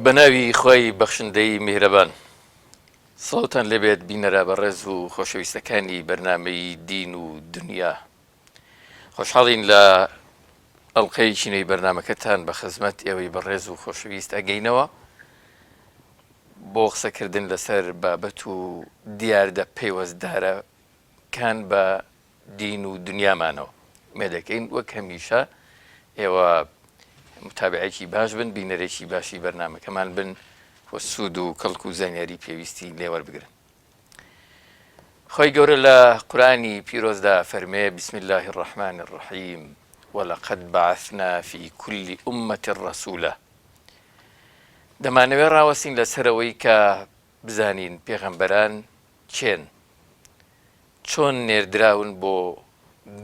بەناوی خۆی بەخشندەی میهرەبان سڵاوتان لێبێت بینەرە بەڕێز و خۆشەویستەکانی بەرنامەی دین و دنیا خۆشحاڵین لە ئەڵقەی چینەی بەرنمەکەتان بە خزمەت ئێوەی بەڕێز و خۆشەویست ئەگەینەوە بۆ قسەکردن لەسەر بابەت و دیاردە پەیوەستدارەکان بە دین و دنیامانەوە مێدەکەین وەک هەمیشە ئێوە متابعێکی باش بن بینەرێکی باشی بەرنمەکەمان بن و سوود و کەڵک و زانیاری پێویستی لێوەربگرن. خۆی گەورە لە قورئانی پیرۆزدا فەرمێ بسم الله الرحمن الرحیم ولقد بعثنا في كل أمة رسولا. دەمانەوێت ڕاوەستین لەسەرەوەی کە بزانین پێغەمبەران چێن، چۆن نێردراون بۆ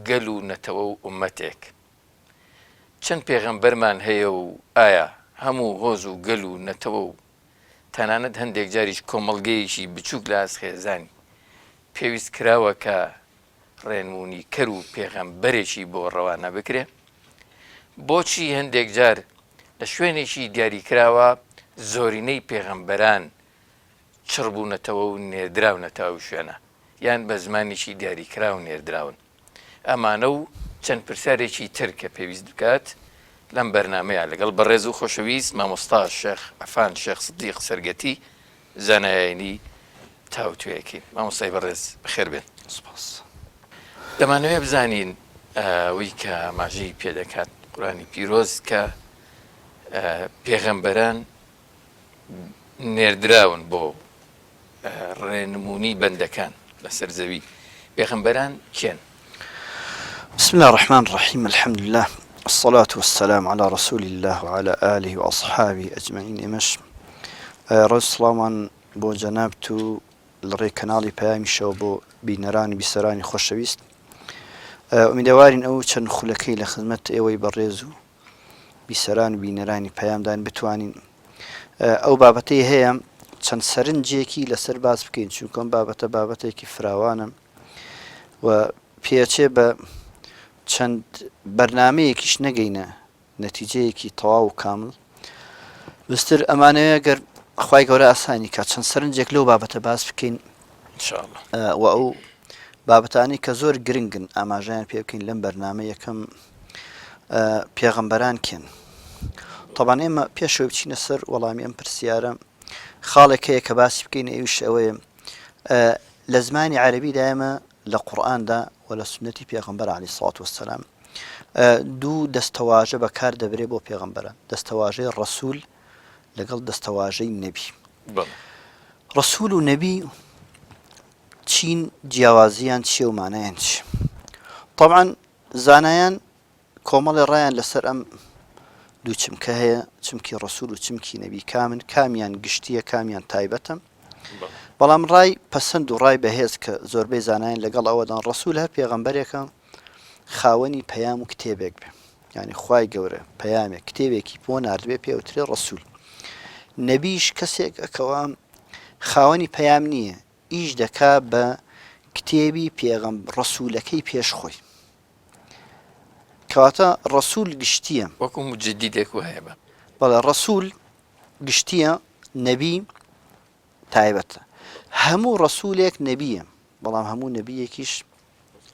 گەل و نەتەوە و ئومەتێک، چەند پێغەمبەرمان هەیە و ئایا هەموو هۆز و گەل و نەتەوە و تەنانەت هەندێک جاریش کۆمەڵگەیەکی بچووک لە ئاسخێزانی پێویست کراوە کە ڕێنمونی کەر و پێغەمبەرێکی بۆ ڕەوانە بکرێ؟ بۆچی هەندێک جار لە شوێنێکی دیاریکراوە زۆرینەی پێغەمبەران چڕبوونەتەوە و نێردراونەتەوە شوێنە یان بە زمانێکی دیاریکرا و نێردراون؟ ئەمانە و چەند پرسیارێکی تر کە پێویست بکات لەم بەرنامەیە لەگەڵ بەڕێز و خۆشەویست مامۆستا شێخ ئەفان شێخ سدیق سەرگەتی زانایانی تاوتوێکین. مامۆستای بەڕێز بەخێر بێن. دەمانەوێت بزانین ئەوەی کە ماژەی پێدەکات قورئانی پیرۆز کە پێغەمبەران نێردراون بۆ ڕێنمونی بەندەکان لەسەر زەوی. پێغەمبەران کێن؟ بسم الله الرحمن الرحيم الحمد لله الصلاة والسلام على رسول الله وعلى آله وأصحابه أجمعين. إمش رز سلامان بو جنابتو لري كنالي بيامي شو بو بينراني بسراني خوشويست ومدوارين أو چن خلقي لخدمت إيوي بريزو بسراني بينراني بيام دان بتوانين أو بابتي هيا چەند سەرنجێکی لەسەر باز بکەین چونکەم بابەتێکی فراوانم و پێچێ بە چەند بەرنامەیەکیش نەگەینە نەتیجەیەکی تەواو و کامل. بەستر ئەمانەیە گەر خوای گەورە ئاسانی کە چەند سەرنجێک لەو بابەتە باز بکەین ئینشاءالله و ئەو بابەتانی کە زۆر گرنگن ئاماژەیان پێ بکەین لەم بەرنامە. یەکەم پێغەمبەران کێن؟ طبعاً ئێمە پێشەوە بچینە سەر وەڵامی ئەم پرسیارە خاڵێک هەیە کە باسی بکەین ئەویش ئەوەیە لە زمانی عەرەبی دایمە لە قورئاندا و لە سنەتی پێغەمبەر عەلەیهی سڵات وەسەلام دوو دەستەواژە بەکار دەبرێ بۆ پێغەمبەران، دەستەواژەی ڕەسوول لەگەڵ دەستەواژەی نەبی. ڕەسوول و نەبی چین جیاوازیان چیە و مانایان چی؟ طبعاً زانایان کۆمەڵی ڕایان لەسەر ئەم دوو چمکە هەیە، چمکی ڕەسوول و چمکی نەبی کامیان گشتیە کامیان تایبەتە. بەڵام ڕای پەسەند و ڕای بەهێز کە زۆربەی زانایان لەگەڵ ئەوەدان ڕەسوول هەر پێغەمبەرێکە خاوەنی پەیام و کتێبێک بێ، یعنی خوای گەورە پەیامێک کتێبێکی بۆ ناردبێ پێوترێ ڕەسوول. نەبیش کەسێکەکەوە خاوەنی پەیام نییە، ئیش دەکا بە کتێبی ڕەسوولەکەی پێش خۆی، کەواتە ڕەسوول گشتیە وەکو مجددێک و هەیە. بەڵێ ڕەسوول گشتیە، نەبی تایبەتە. هەموو ڕەسوولێک نەبیە، بەڵام هەموو نەبیەکیش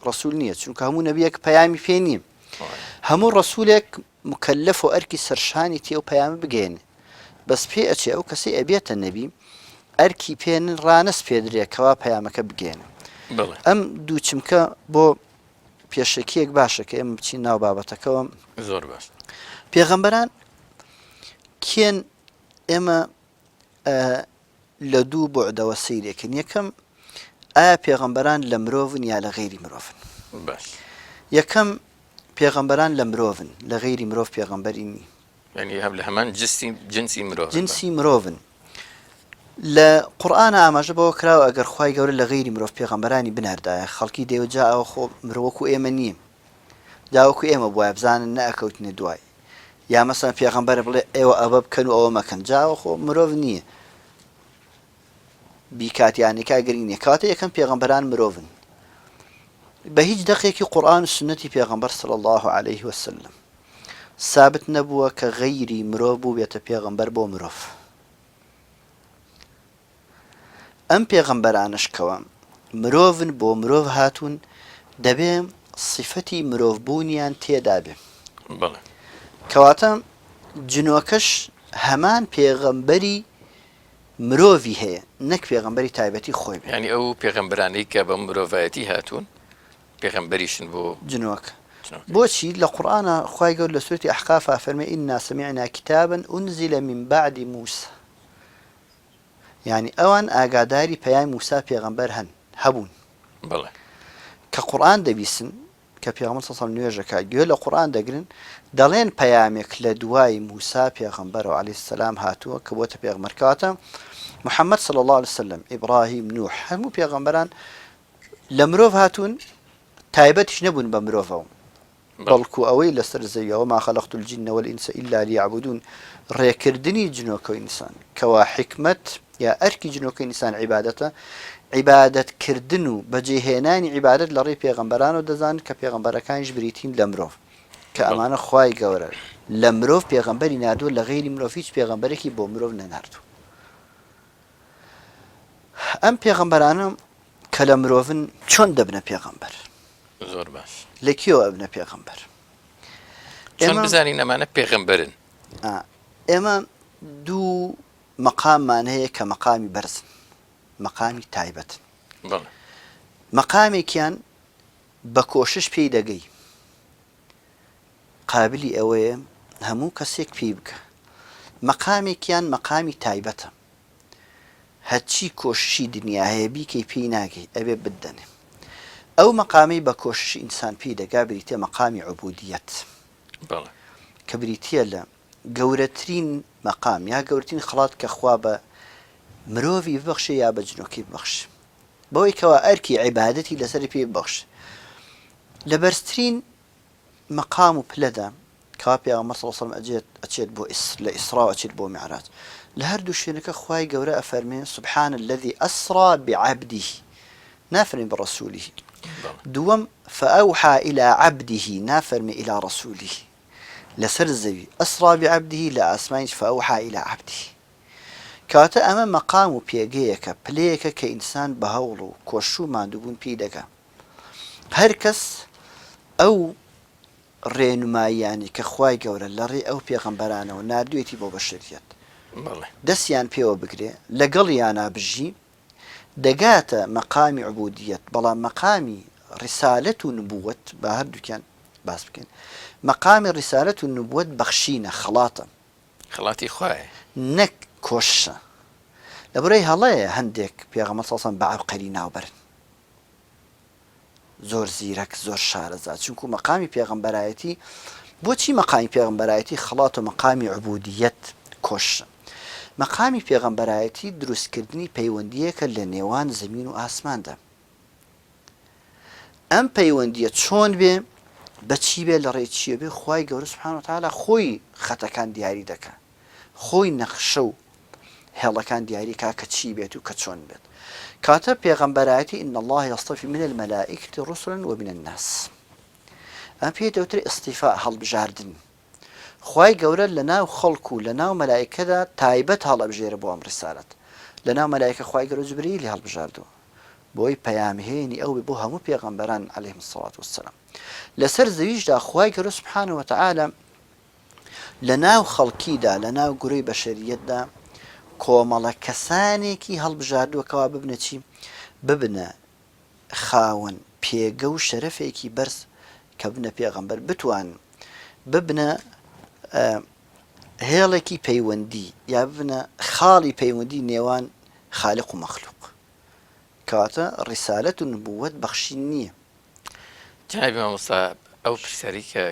ڕەسوول نییە، چونکە هەموو نەبیەک پەیامی پێ نییە. هەموو ڕەسوولێک مکەلەف و ئەرکی سەرشانی تێ و پەیامە بگەێنێ، بەس پێ ئەچێ ئەو کەسی ئەبێتە نەبی ئەرکی پێنن ڕانەس پێدرێکەوە پەیامەکە بگەێنێ. ئەم دوو چمکە بۆ پێشەکیەک باشە کە ئێمە بچین ناو بابەتەکەەوە. زۆر باش. پێغەمبەران کێن؟ ئێمە لە دوو بۆعدەوە سەیرێکن. یەکەم ئایا پێغەمبەران لە مرۆڤن یا لە غەیری مرۆڤن؟ باش. یەکەم پێغەمبەران لە مرۆڤن، لە غەیری مرۆڤ پێغەمبەری نی، یعنی هەم لە هەمان جنسی مرۆڤن. لە قورئانە ئاماژە بەوە کراوە ئەگەر خوای گەورە لە غەیری مرۆڤ پێغەمبەرانی بناردایە خەڵکی دێوەجا ئەوە خۆ مرۆوەکو ئێمە نییە، جاوەکو ئێمە بواە بزانن نەئەکەوتنە دوای، یا مەسەن پێغەمبەر بڵێ ئێوە ئەوە بکەن و ئەوە مەکەن، جاوە خۆ مرۆڤ نییە، بیکاتیانێکا گرنگ نییە. کەواتە یەکەم پێغەمبەران مرۆڤن. بە هیچ دەقێکی قورئان و سنەتی پێغەمبەر صلی الله علیه وسلم ثابت نەبووە کە غەیری مرۆڤ بوو بێتە پێغەمبەر بۆ مرۆڤ. ئەم پێغەمبەرانشکەوە مرۆڤن بۆ مرۆڤ هاتوون دەبێ صفەتی مرۆڤبوونیان تێدا بێ بەڵێ کەواتە جنۆکەش هەمان پێغەمبەری مرۆڤی هەیە نەک پێغەمبەری تایبەتی خۆی بێ ینی ئەو پێغەمبەرانەی کە بە مرۆڤایەتی هاتوون پێغەمبەریشن بۆ جنۆکە بۆچی لە قورئانە خوای گەور لە سورەتی ئەحقاف فەرمێ ئینا سەمیعنا کتابا ئونزیل من بعد موسى یعنی ئەوان ئاگاداری پەیامی موسا پێغەمبەر هەبوون بەڵێ کە قورئان دەبیستن کە پێغەمبەر صلی الله علیه و نوێژەکە گوێ لە قورئان دەگرن دەڵێن پەیامێک لە دوای موسا پێغەمبەرەوە عەلەیهی السەلام هاتووە کە بۆتە پێغەمبەر کەواتە محەممەد صلی الله عليه وسلم ئیبراهیم نوح هەموو پێغەمبەران لە مرۆڤ هاتوون تایبەتیش نەبوون بە مرۆڤەوە بەڵکو ئەوەی لەسەر زەویەوە ما خەلەقت الجن والئینس إلا ليعبدون ڕێکردنی جنۆکەی ئینسان کەوا حکمت یا ئەرکی جنۆکەی ئینسان عیبادەتە عیبادەتکردن و بەجێهێنانی عیبادەت لە ڕێی پێغەمبەران و دەزانن کە پێغەمبەرەکانیش بریتین لە مرۆڤ کە ئەمانە خوای گەورە لە مرۆڤ پێغەمبەری نادووە لە غەیری مرۆڤ هیچ پێغەمبەرێکی بۆ مرۆڤ نەناردووە ئەم پێغەمبەرانە کە لە مرۆڤن چۆن دەبنە پێغەمبەر زۆر باش لەکیەوە ئەبنە پێغەمبەر چۆن بزانین ئەمانە پێغەمبەرن ئێمە دوو مەقاممان هەیە کە مەقامی بەرزن مەقامی تایبەتن بەڵێ مەقامێکیان بە کۆشش پێی دەگەی قابلی ئەوەیە هەموو کەسێک پێی بکە مەقامێکیان مەقامی تایبەتە هەرچی کۆششی دنیا هەیە بیکەی پێی ناگەی ئەبێ بدەنێ ئەو مەقامی بە کۆششی ئینسان پێی دەگا بریتە مەقامی عوبودیەت بەڵێ کە بریتە لە گەورەترین مەقام یا گەورەترین خەڵات کە خوا بە مرۆڤی ببەخشێ یا بە جنۆکی ببەخشێ بەوەی کەوا ئەرکی عیبادەتی لەسەر پێ ببەخشێ لە بەرزترین مەقام و پلەدا کەوا پێغەمبەر صلی الله علیه و سلم ئەچێت بۆ لە ئیسرا و ئەچێت بۆ میعراج لە هەردوو شوێنەکە خوای گەورە ئەفەرمێ سبحان الذي أسرى بعبده نافرمي برسوله دوم فأوحى إلى عبده نافرمي إلى رسوله لسر الزوي أسرى بعبده لا أسمعيش فأوحى إلى عبده كاتا أما مقام بيجيك بليك كإنسان بهولو كوشو ما دوبون بيدك هركس أو ڕێنماییانی کە خوای گەورە لە ڕێ ئەو پێغەمبەرانەوە نردوێتی بۆ بەشریەت دەستیان پێوە بگرێ لەگەڵ یانا بژی دەگاتە مەقامی عبودیەت بەڵام مەقامی ڕیسالەت و نبووەت بە هەردووکیان باس بکەین مەقامی ڕیسالەت و نبووەت بەخشینە خەڵاتە خەڵاتی خوایە نەک کۆشە لەبەرەی هەڵەیە هەندێک پێغەمبەر صلی الله علیه و سلم بە عەبقەری ناوبەرن زۆر زیرەک زۆر شارەزا چونکو مەقامی پێغەمبەرایەتی بۆچی مەقامی پێغەمبەرایەتی خەڵات و مەقامی عوبودیەت کۆشە مەقامی پێغەمبەرایەتی دروستکردنی پەیوەندیەکە لە نێوان زەمین و ئاسماندا ئەم پەیوەندیە چۆن بێ بەچی بێ لە ڕێی چیە بێ خوای گەورە سوبحانەهو وتەعالا خۆی خەتەکان دیاری دەکا خۆی نەخشە و هێڵەکان دیاری کا کە چی بێت و کە چۆن بێت کاتە پێغەمبەرایەتی إن الله يصطفي من الملائكة رسلا ومن الناس ئەم پێ دەوترێ ئیستیفا هەڵبژاردن خوای گەورە لەناو خەڵک و لەناو مەلایکەدا تایبەت هەڵەبژێرە بۆ ئەم ڕیسالەت لەناو مەلایکە خوای گەورە جوبریلی هەڵبژاردووە بۆی پەیامهێنی ئەو بۆ هەموو پێغەمبەران عەلەیهیم السەڵات وەسسەلام لەسەر زەویشدا خوای گەورە سوبحانەهو وتەعالا لەناو خەڵکیدا لەناو گورەی بەشەریەتدا کۆمەڵە کەسانێکی هەڵبژاردووە کەوا ببنە چی ببنە خاوەن پێگە و شەرەفێکی بەرز کە بنە پێغەمبەر بتوان ببنە هێڵێکی پەیوەندی یا ببنە خاڵی پەیوەندی نێوان خالق و مەخلوق کەواتە ڕیسالەت و نبووەت بەخشین نییە جنابی مامۆستا ئەو پرسیاری کە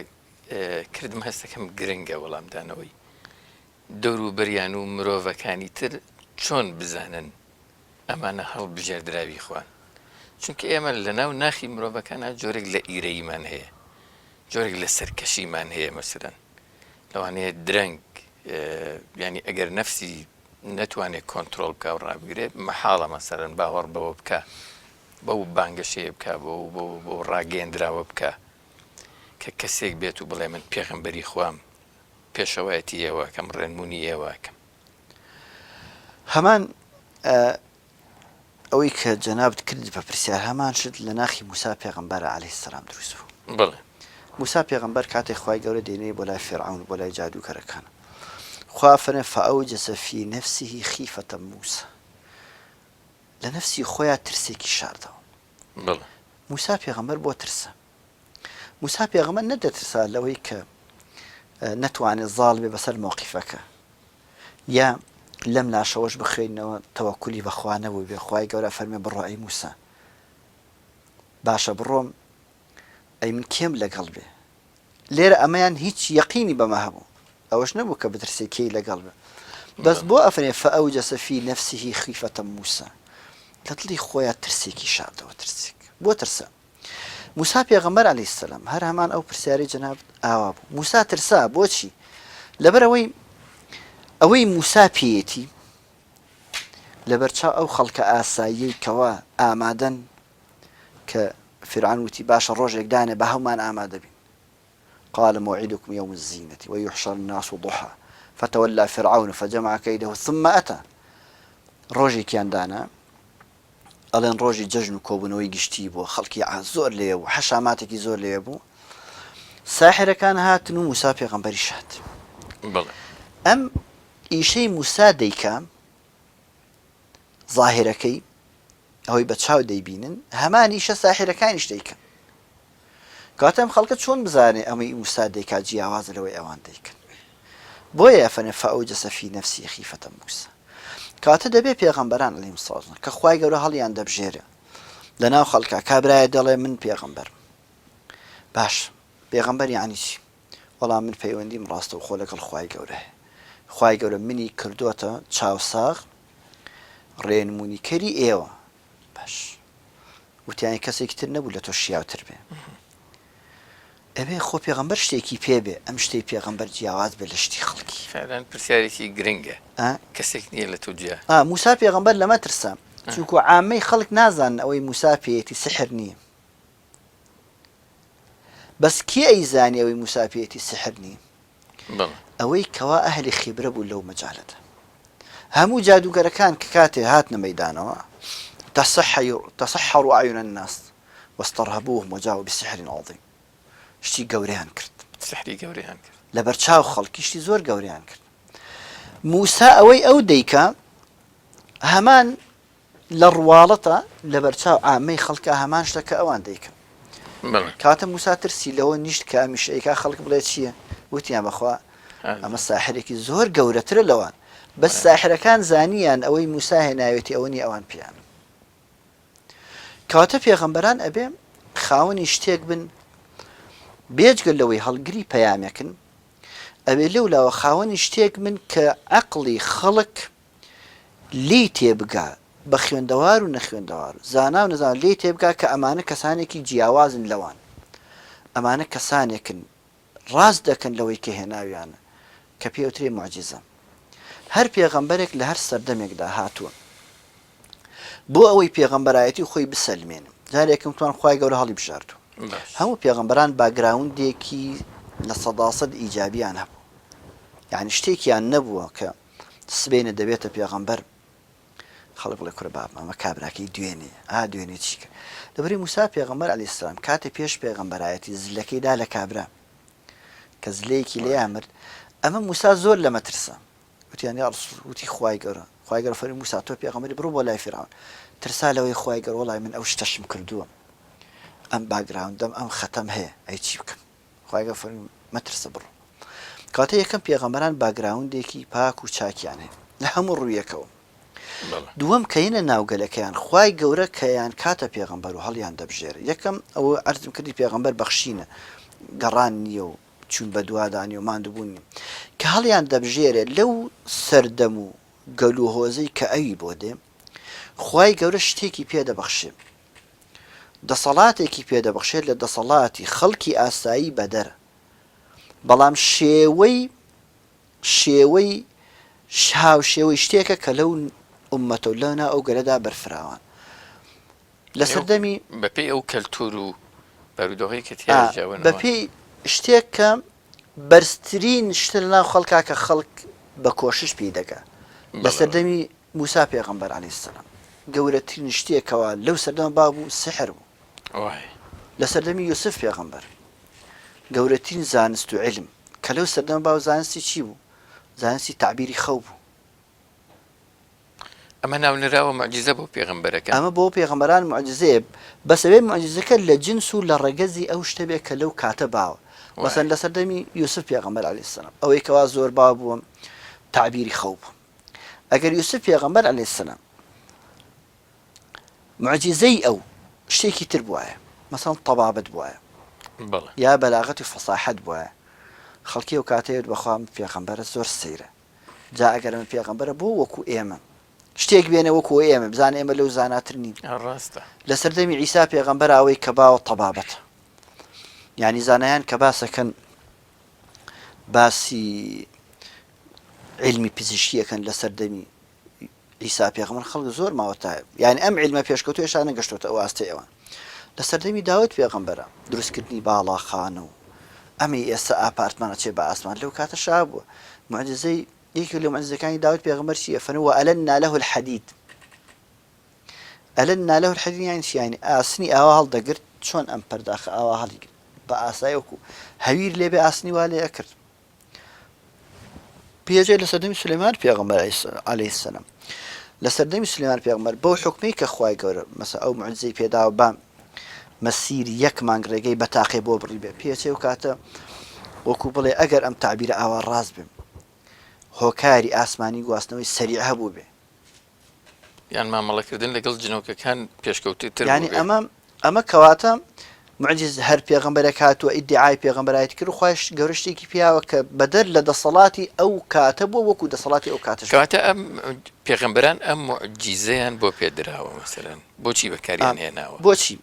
کردم هەستەکەم گرنگە وەڵامدانەوەی دەوروبەریان و مرۆڤەکانی تر چۆن بزانن ئەمانە هەڵبژێردراوی خوان چونکە ئێمە لەناو ناخی مرۆڤەکانە جۆرێک لە ئیرەیمان هەیە جۆرێک لە سەرکەشیمان هەیە مەسەلەن لەوانەیە درەنگ ینی ئەگەر نەفسی نەتوانێت کۆنتترۆل بکە و ڕابگرێت مەحاڵە مەسەرەن باوەڕ بەوە بکە بەو بانگەشەیە بکە بۆ ڕاگەیەندراوە بکە کە کەسێک بێت و بڵێ من پێغەمبەری خوام پێشەوایەتی ئێوەکەم، ڕێنمونی ئێوەکەم. هەمان ئەوەی کە جەنابت کرد بە پرسیار هەمان شت لە ناخی موسا پێغەمبەر عەلەیهی سەلام دروست بوو. بڵێ موسا پێغەمبەر کاتێک خوای گەورە دێنێ بۆ لای فێرعەون بۆ لای جادوکەرەکان خوا فەرمێ فەئەوجەسە فی نەفسیهی خیفەتە موسا، لە نەفسی خۆیان ترسێکی شاردەوە. بڵێ موسا پێغەمبەر بۆ ترسە. موسا پێغەمبەر نەدەترسا لەوەی کە نەتوانێت زاڵ بێ بەسەر موقیفەکە یا لەم لاشەوەش بخوێنەوە تەوەکولی بەخوا نەبوو بێ. خوای گەورە فەرمێ بڕۆ ئەی موسا، باشە بڕۆم، ئەی من کێم لەگەڵ بێ. لێرە ئەمەیان هیچ یەقینی بەمە هەبوو، ئەوەش نەبوو کە بترسێ کێی لەگەڵ بێ، بەس بۆ ئەفرێ فەئەوجەسە فی نەفسیهی خیفەتە موسا، لە دڵی خۆیان ترسێکی شاردەوە، ترسێک بۆ ترسە. موسا پێغەمبەر عەلەیهی سەلام هەر هەمان ئەو پرسیارەی جەناب ئاوا بوو. موسا ترسا بۆچی؟ لەبەر ئەوەی موسا پێیەتی لەبەرچاو ئەو خەڵکە ئاساییەی کەوا ئامادەن کە فیرعەون وتی باشە ڕۆژێک دانێ بە هەومان ئامادە بین. قال موعدكم يوم الزينة ويحشر الناس ضحى فتولى فرعون فجمع كيده ثم أتى. ڕۆژێکیان دانا ئەڵێن ڕۆژی جەژن و کۆبوونەوەی گشتی بووە، خەڵکی زۆر لێ بوو، حەشاماتێکی زۆر لێ بوو. ساحرەکان هاتن و موسا پێغەمبەری شات. بڵێ ئەم ئیشەی موسا دەیکا ظاهرەکەی ئەوەی بە چاو دەیبینن هەمان ئیشە ساحرەکانیش دەیکەن. کاتە ئەم خەڵکە چۆن بزانێ ئەمەی موسا دەیکا جیاوازە لەوەی ئەوان دەیکەن؟ بۆیە فەرمێ فەئەوجەسە فی نەفسی خیفەتە موسا. کاتە دەبێ پێغەمبەران عەلەیهیمو سەلام کە خوای گەورە هەڵیان دەبژێرە لەناو خەڵکا، کابرایە دەڵێ من پێغەمبەرم. باش پێغەمبەر یعنی چی؟ وەڵام من پەیوەندیم ڕاستە و خۆ لەگەڵ خوای گەورەیە. خوای گەورە منی کردووەتە چاوساغ ڕێنمونیکەری ئێوە. باش وتیانی کەسێکی تر نەبوو لە تۆ شیاوتر بێ. ئەبێ خۆ پێغەمبەر شتێکی پێبێ، ئەم شتەی پێغەمبەر جیاواز بێ لە شتی خەڵکی. فعلەن پرسیارێکی گرنگە، کەسێک نییە لە تۆ جیا. موسا پێغەمبەر لەمە ترسا، چونکو عامەی خەڵک نازان ئەوەی موسا پێیەتی سحر نییە. بەس کێ ئەیزانی ئەوەی موسا پێیەتی سحر نییە؟ ئەوەی کەوا ئەهلی خیبرە بوو لەو مەجالەدا. هەموو جادوگەرەکان کە کاتێ هاتنە مەیدانەوە تەسەحەڕوا ئەعیون الناس واستەرهەبوهم وجاءوا بسحر عظیم. شتی گەورەیان کرد، سحری گەورەیان کرد، لەبەر چاو خەڵکی شتی زۆر گەورەیان کرد. موسا ئەوەی ئەو دەیکا هەمان لە ڕواڵەتە لەبەر چاو عامەی خەڵکە هەمان شتەکە ئەوان دەیکەن. کاتە موسا ترسی لەوە نیشت کە ئەمیشەیەکا خەڵک بڵێ چییە؟ وتیان بەخوا ئەمە ساحرێکی زۆر گەورەترە لەوان، بەس ساحرەکان زانیان ئەوەی موسا هێناوێتی ئەوە نی ئەوان پیان. کاتە پێغەمبەران ئەبێ خاوەنی شتێک بن بێجگە لەوەی هەڵگری پەیامێکن، ئەبێ لەولاوە خاوەنی شتێک من کە عەقڵی خەڵک لی تێبگا بە خوێندەوار و نەخوێندەوار، زانا و نەزان لی تێبگا کە ئەمانە کەسانێکی جیاوازن لەوان، ئەمانە کەسانێکن ڕاست دەکەن لەوەی کە هێناویانە کە پێوترێ موعجیزە. هەر پێغەمبەرێک لە هەر سەردەمێکدا هاتووە بۆ ئەوەی پێغەمبەرایەتی خۆی بسەلمێنم. جارێکم توان خوای گەورە هەڵی بژاردووە. هەموو پێغەمبەران باگراوندێکی لە 100% ئیجابیان هەبوو، یعنی شتێکیان نەبووە کە سبێنە دەبێتە پێغەمبەر خەڵک بڵێ کورە بابم ئەمە کابراکەی دوێنێ دوێنێ چیکە. دەبەری موسا پێغەمبەر عەلەیهی سەلام کاتێ پێش پێغەمبەرایەتی زلەکەیدا لە کابرا کە زلەیەکی لێیان مرد، ئەمە موسا زۆر لەمە ترسا. وتیان یا ڕەسوول، وتی خوای گەورە فەرمی موسا تۆ پێغەمبەری بڕۆ بۆ لای فیرعەون. ترسا لەوەی خوای گەورە وەڵای من ئەو شتەشم کردووە، ئەم باگراوندەم ئەم خەتەم هەیە، ئەی چی بکەم؟ خوای گەورە فەرمی مەترسە بڕۆ. کاتە یەکەم پێغەمبەران باگراوندێکی پاک و چاکیان هەیە لە هەموو ڕوویەکەوە. دووەم کەینە ناوگەلەکەیان خوای گەورە کەیان کاتە پێغەمبەر و هەڵیان دەبژێرە. یەکەم ئەوە عەرزم کردی پێغەمبەر بەخشینە، گەڕان نییە و چون بە دووادانی و ماندووبوون کە هەڵیان دەبژێرێ لەو سەردەم و گەل و هۆزەی کە ئەوی بۆ دێ، خوای گەورە شتێکی پێدەبەخشێ، دەسەڵاتێکی پێدەبەخشێت لە دەسەڵاتی خەڵکی ئاسایی بەدەرە، بەڵام شێوەی هاوشێوەی شتێکە کە لەو ئومەتە و لەونا ئەو گەلەدا بەرفراوان لە سەردەمی بەپێی ئەو کەلتور و بەرودۆخی کە تیاژاون بەپێی شتێک کە بەرزترین شتە لەناو خەڵکا کە خەڵک بە کۆشش پێی دەکا لە سەردەمی موسا پێغەمبەر عەلەیهی سەلام. گەورەترین شتێکەوە لەو سەردەمە بابوو سحر بوو وای لە سەردەمی یوسف پێغەمبەر گەورەترین زانست و علم کە لەو سەردەمە باو زانستی چی بوو زانستی تعبیری خەو بوو ئەمە ناونراوە مەعجیزە بۆ پێغەمبەرەکە ئەمە بۆ پێغەمبەران معجزەیە بەسەبێ معجزەکە لە جنس و لە ڕەگەزی ئەو شتە بێت کە لەو کاتە باوە مەسەن لە سەردەمی یوسف پێغەمبەر عەلەیهی سەلام ئەوەی کەوا زۆر باو بووە تعبیری خەو بوو ئەگەر یوسف پێغەمبەر عەلەیهی سەلام معجزەی ئەو شتێکی تر بووایە مەسەڵەن تەبابەت بووایە بەڵێ یا بەلاغەت و فەساحەت بووایە خەڵکی ئەو کاتەیەت بەخوا پێغەمبەرە زۆر سەیرە جا ئەگەر ئەمە پێغەمبەرە بۆ وەکو ئێمە شتێک بێنە وەکو ئێمە بزانێ ئێمە لەو زاناتر نین ڕاستە لە سەردەمی عیسا پێغەمبەر ئەوەی کە باوە تەبابەتە یعنی زانایان کە باسەکەن باسی علمی پزیشکیەکەن لە سەردەمی عیسا پێغەمبەر خەڵک زۆر ماوەتایە یعنی ئەم علمە پێشکەوتو ێشان نەگەشتۆتە ئەو ئاستەی ئەوان لە سەردەمی داوود پێغەمبەرە دروستکردنی باڵاخانە و ئەمی ئێستا ئاپارتمانە چێ بە ئاسمان لەو کاتە شا بووە معجزەی یەکی لە معجزەکانی داوود پێغەمبەر چییە فەرمووە وألنا له الحديد ألنا له الحديد يعني چی یعنی ئاسنی ئاوا هەڵدەگرت چۆن ئەم پەرداخە ئاوا هەڵیگرت بە ئاسایی وەکو هەویر لێبێ ئاسنی وا لێ ئەکرد پێجێ لە سەردەمی سولەیمان پێغەمبەر عەلەیهی سەلام لە سەردەمی سولەیمان پێغەمبەر بەو حکمەی کە خوای گەورە مەسە ئەو معجزەی پێداوە بام مەسیر یەک مانگ ڕێگەی بە تاقێ بۆ بڕی بێ پێچێ و کاتە وەکو بڵێ ئەگەر ئەم تعبیرە ئاوا ڕاست بێ هۆکاری ئاسمانی گواستنەوەی سەریع هەبوو بێ یان مامەڵەکردن لەگەڵ جنۆکەکان پێشکەوتی تر یعنی ئەمە کەواتە معجز هەر پێغەمبەرێک هاتووە ئیدعای پێغەمبەرایەتی کرد و خوایش گەورە شتێکی پیاوە کە بەدەر لە دەسەڵاتی ئەو کاتە بووە وەکو دەسەڵاتی ئەو کاتەش کەواتە ئەم پێغەمبەران ئەم معجیزەیان بۆ پێدراوە مەسەلەن بۆچی بەکاریان هێناوە بۆچی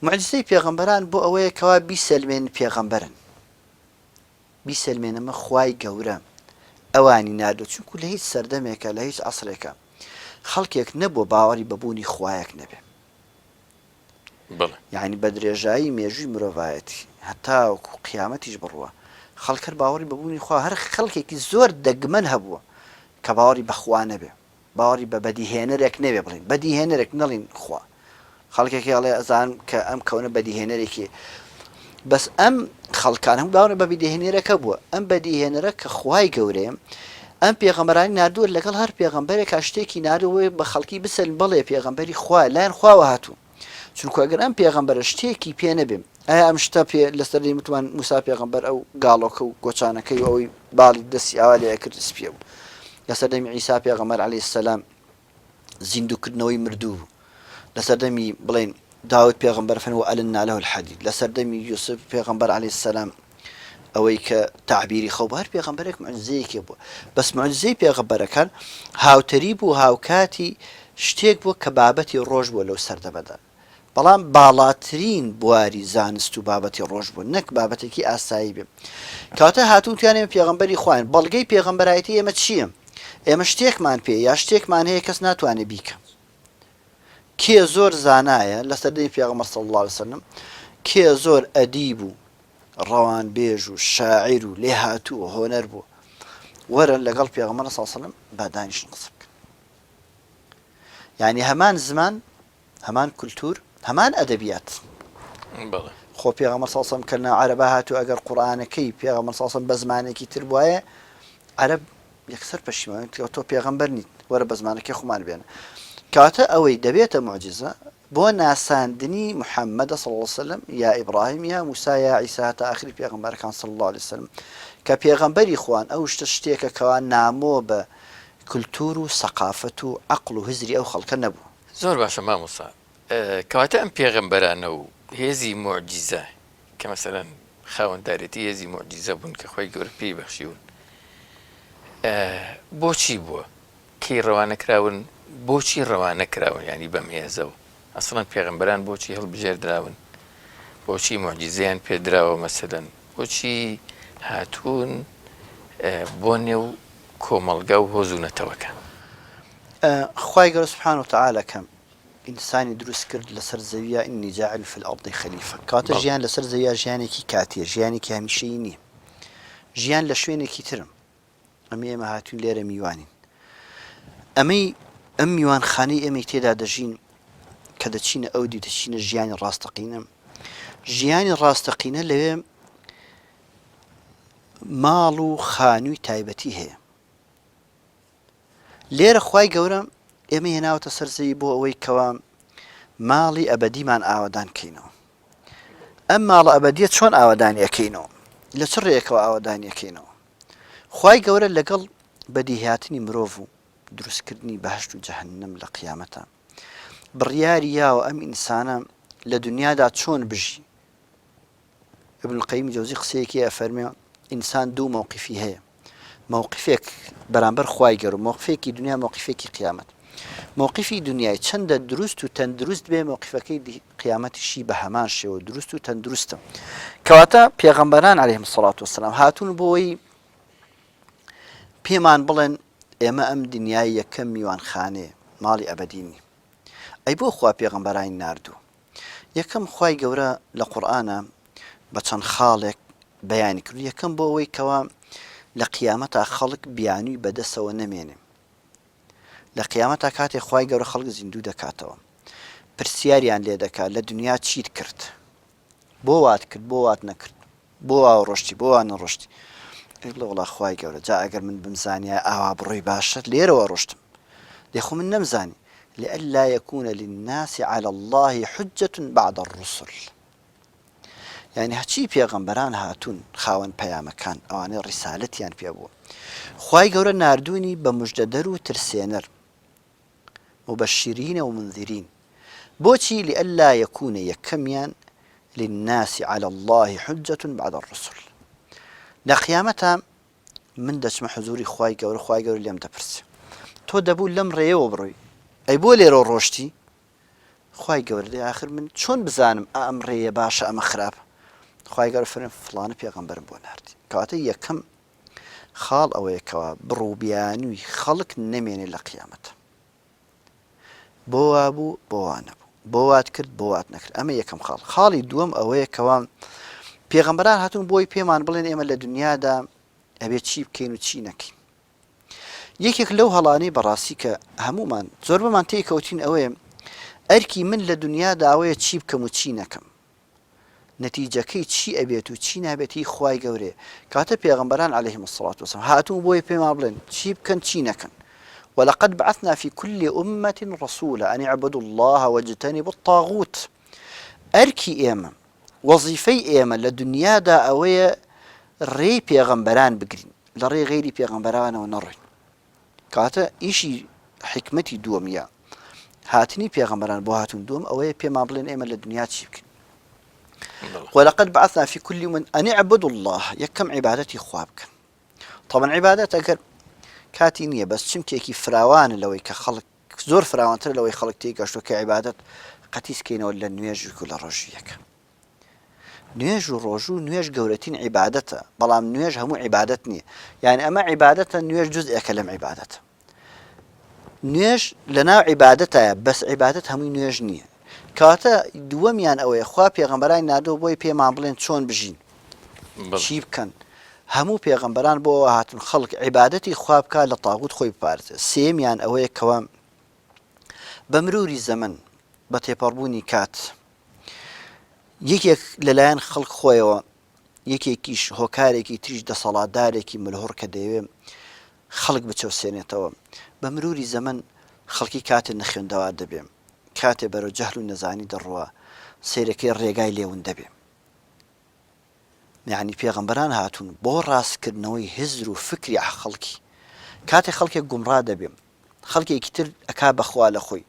معجزەی پێغەمبەران بۆ ئەوەیە کەوا بیسەلمێن پێغەمبەرن بیسەلمێنەمە خوای گەورە ئەوانی نادۆ چونکو لە هیچ سەردەمێکە لە هیچ عەسرێکە خەڵکێک نەبووە باوەڕی بەبوونی خوایەک نەبێ یعنی بە درێژایی مێژووی مرۆڤایەتی هەتا وەکو قیامەتیش بڕووە خەڵکر باوەڕی بەبوونی خوا هەر خەڵکێکی زۆر دەگمەن هەبووە کە باوەڕی بەخوا نەبێ باوەڕی بە بەدیهێنەرێک نەبێ بڵین بەدیهێنەرێک نەڵین خوا خەڵکێکی ئەڵێ ئەزانم کە ئەم کەونە بەدیهێنەرێکی بەس ئەم خەڵکان هەم باوەڕی بە بەدیهێنەرەکە بووە ئەم بەدیهێنەرە کە خوای گەورەیە ئەم پێغەمبەرانی نردووە لەگەڵ هەر پێغەمبەرێک شتێکی نردووە بە خەڵکی بسەل بڵێ پێغەمبەری خوا لایەن خواوە هاتوو چونکو ئەگەر ئەم پێغەمبەرە شتێکی پێ نەبێم ئایا ئەم شتە پێ لەسەردەی متوان موسا پێغەمبەر ئەو گاڵۆکە و گۆچانەکەی و ئەوەی باڵی دەستی ئاوا لێ ئەکرد سپیە بوو لەسەردەمی عیسا پێغەمبەر عەلەیهی سەلام زیندووکردنەوەی مردوو لەسەردەمی بڵێن داود پێغەمبەر فەرمووە ئەلنا له الحەدید لەسەردەمی یوسف پێغەمبەر عەلەیهی سەلام ئەوەی کە تعبیری خەو هەر پێغەمبەرێک معجزەیەکی بووە بەس معجزەی پێغەمبەرەکان هاوتەری بوو هاوکاتی شتێک بووە کە بابەتی ڕۆژ بووە لەو سەردەمەدا بەڵام باڵاترین بواری زانست و بابەتی ڕۆژ بوو نەک بابەتێکی ئاسایی بێ کاتە هاتوو توانێمە پێغەمبەری خوایین بەڵگەی پێغەمبەرایەتی ئێمە چییە ئێمە شتێکمان پێ یا شتێکمان هەیە کەس ناتوانێت بیکە کێ زۆر زانایە لە سەردەمی پێغەمبەر صلی الله علیه وسلم کێ زۆر ئەدیب و ڕەوان بێژ و شاعیر و لێ هاتووە هۆنەر بوو وەرە لەگەڵ پێغەمبەر صلی الله علیه وسلم با دانیشتن قسە بکەن یعنی هەمان زمان هەمان کولتور هەمان ئەدەبیات خۆ پێغەمبەر صلی الله علیه وسلم کە عەرەبا هاتووە ئەگەر قورئانەکەی پێغەمبەر صلی الله علیه وسلم بە زمانێکی تر بوایە عەرەب یەکسەر پەشیمانی تۆ پێغەمبەر نیت وەرە بە زمانەکەی خۆمان بێنە کاتە ئەوەی دەبێتە معجزە بۆ ناساندنی محەممەد صلی الله علیه وسلم یا ئیبراهیم یا موسا یا عیسا تا ئاخری پێغەمبەرەکان صلی الله علیه وسلم کە پێغەمبەری خوان ئەو شتێکە کەوا نامۆ بە کولتور و سەقافەت و عەقڵ و هزری ئەو خەڵکە نەبوو زۆر باشە مامۆستا کەواتە ئەم پێغەمبەرانە و هێزی معجیزە کە مەسەلەن خاوەنددارێتی هێزی معجیزە بوون کە خۆی گەورە پێی بەخشیون بۆچی بووە کەی ڕەوانەکراون بۆچی ڕەوانەکراون ینی بەم هێزەوە ئەسڵەن پێغەمبەران بۆچی هەڵبژێردراون بۆچی معجیزەیان پێدراوە مەسەلەن بۆچی هاتوون بۆ نێو کۆمەڵگا و هۆزوونەتەوەکە خوای گەورە سوبحانه وتعالى کەم ئینسانی دروست کرد لەسەر زەویە ئینی جاعل فی الأرض خەلیفە کاتە ژیان لەسەر زەویە ژیانێکی کاتیە ژیانێکی هەمیشەیی نییە ژیان لە شوێنێکی ترم ئەمە ئێمە هاتوون لێرە میوانین ئەمەی ئەم میوانخانەی ئێمەی تێدا دەژین کە دەچینە ئەو دی دەچینە ژیانی ڕاستەقینە. ژیانی ڕاستەقینە لەوێ ماڵ و خانووی تایبەتی هەیە. لێرە خوای گەورە ئێمە هێناوەتە سەرزەوی بۆ ئەوەی کەوا ماڵی ئەبەدیمان ئاوادان کەینەوە. ئەم ماڵە ئەبەدیە چۆن ئاوادانیەکەینەوە؟ لە چ ڕێیەکەوە ئاوادانیەکەینەوە؟ خوای گەورە لەگەڵ بەدیهاتنی مرۆڤ و دروستکردنی بەهشت و جەهەنەم لە قیامەتە بڕیاری یاوە ئەم ئینسانە لە دنیادا چۆن بژی. ابن القەیم جەوزی قسەیەکی ئەفەرمێ ئینسان دوو مووقیفی هەیە، مووقفێک بەرامبەر خوای گەورە، مووقفێکی دنیا، مووقفێکی قیامەت. مووقفی دنیای چەندە دروست و تەندروست بێ، مووقفەکەی قیامەتیشی بە هەمان شێوە دروست و تەندروستە. کەواتە پێغەمبەران عەلەیهیم سەڵات وەسەلام هاتوون بۆی پێمان بڵێن ئێمە ئەم دنیای یەکەم میوانخانەیە، ماڵی ئەبەدینی. ئەی بۆ خوا پێغەمبەرانی ناردوو؟ یەکەم خوای گەورە لە قورئانە بە چەند خاڵێک بەیانی کرد. یەکەم بۆ ئەوەی کەوا لە قیامەتا خەڵک بیانووی بەدەستەوە نەمێنێ. لە قیامەتا کاتێک خوای گەورە خەڵک زیندوو دەکاتەوە، پرسیاریان لێ دەکات لە دنیا چیت کرد؟ بۆ وات کرد؟ بۆ وات نەکرد؟ بۆ وا ڕۆشتی؟ بۆ وا نەڕۆشتی؟ بڵێ وەڵا خوای گەورە جا ئەگەر من بمزانیە ئاوا بڕۆی باشە لێرەوە ڕۆشتم، دێخۆ من نەمزانی. لئلا يكون للناس على الله حجة بعد الرسل. يعني هەچی پێغەمبەران هاتوون خاوەن پەیامەکان ئەوانەی ڕیسالەتیان پێ بووە، خوای گەورە ناردوونی بە موژدەدەر و ترسێنەر، مبەشرین و منذرین. بۆچی؟ لئلا يكون یەکەمیان للناس على الله حجة بعد الرسل. لە قیامەتە من دەچمە حزوری خوای گەورە، خوای گەورە لێم دەپرسێ تۆ دەبوو لەم ڕێیەوە بڕۆی، ئەی بۆ لێرە ڕۆشتی؟ خوای گەورە دەی ئاخر من چۆن بزانم ئەم ڕێیە باشە ئەمە خراپە؟ خوای گەورە فەرمێ فڵانە پێغەمبەرم بۆ ناردی. کەواتە یەکەم خاڵ ئەوەیە کەوا بڕووبیانووی خەڵک نەمێنێ لە قیامەتە. بۆ وا بوو؟ بۆ وا نەبوو، بۆ وات کرد؟ بۆ وات نەکرد. ئەمە یەکەم خاڵ. خاڵی دووەم ئەوەیە کەوا پێغەمبەران هاتوون بۆی پێمان بڵێن ئێمە لە دنیادا ئەبێ چی بکەین و چی نەکەین. یەکێک لەو هەڵانەی بەڕاستی کە هەمومان زۆر بەمان تێکەوتین ئەوەیە ئەرکی من لە دنیادا ئەوەیە چی بکەم و چی نەکەم، نەتیجەکەی چی ئەبێت و چی نابێتی خوای گەورێ. کاتە پێغەمبەران عەلەیهیم السەڵات وەسەلام هاتوون بۆی پێمان بڵێن چی بکەن چی نەکەن. ولقد بعثنا في كل أمة رسولا أن اعبدوا الله واجتنبوا الطاغوت. ئەرکی ئێمە وەزیفەی ئێمە لە دنیادا ئەوەیە ڕێی پێغەمبەران بگرین، لە ڕێی غەیری پێغەمبەرانەوە نەڕۆین. کاتە ئیشی حکمەتی دووەمیە هاتنی پێغەمبەران بۆ هاتوون دووەم ئەوەیە پێمان بڵێن ئێمە لە دنیا چی بکەین. ولقد بعثنا في كل من أن اعبدوا الله، یەکەم عیبادەتی خوا بکەن. طبعا عیبادەت ئەگەر کاتی نییە بەس چمکێکی فراوانە لەوەی کە خەڵک زۆر فراوانتر لەوەی خەڵک تێگەشتووە کە عیبادەت قەتیسکەینەوە لە نوێژ و لە ڕۆژیەکە. نوێژ و ڕۆژ و نوێژ گەورەترین عیبادەتە، بەڵام نوێژ هەموو عیبادەت نییە. یعنی ئەمە عیبادەتە، نوێژ جزئێکە لەم عیبادەتە. نوێژ لەناو عیبادەتایە بەس عیبادەت هەمووی نوێژ نییە. کاتە دووەمیان ئەوەیە خوا پێغەمبەرانی نادۆ بۆی پێمان بڵێن چۆن بژین چی بکەن. هەموو پێغەمبەران بۆ هاتون خەڵک عیبادەتی خوا بکات لە تاغوت خۆی بپارێزێ. سێمیان ئەوەیە کەوا بە مروری زەمن بە تێپەڕبوونی کات یەکێک لەلایەن خەڵک خۆیەوە یەکێکیش هۆکارێکی تریش دەسەڵاتدارێکی ملهوڕ کە دەیەوێ خەڵک بچەوسێنێتەوە. بە مروری زەمن خەڵکی کاتێ نەخوێندەوار دەبێ، کاتێ بەرەو جەهل و نەزانی دەڕوە، سیرەکەی ڕێگای لێون دەبێ. یعنی پێغەمبەران هاتوون بۆ ڕاستکردنەوەی هزر و فکری خەڵکی. کاتێک خەڵکێک گومڕا دەبێ، خەڵکێکی تر ئەکا بەخوا لە خۆی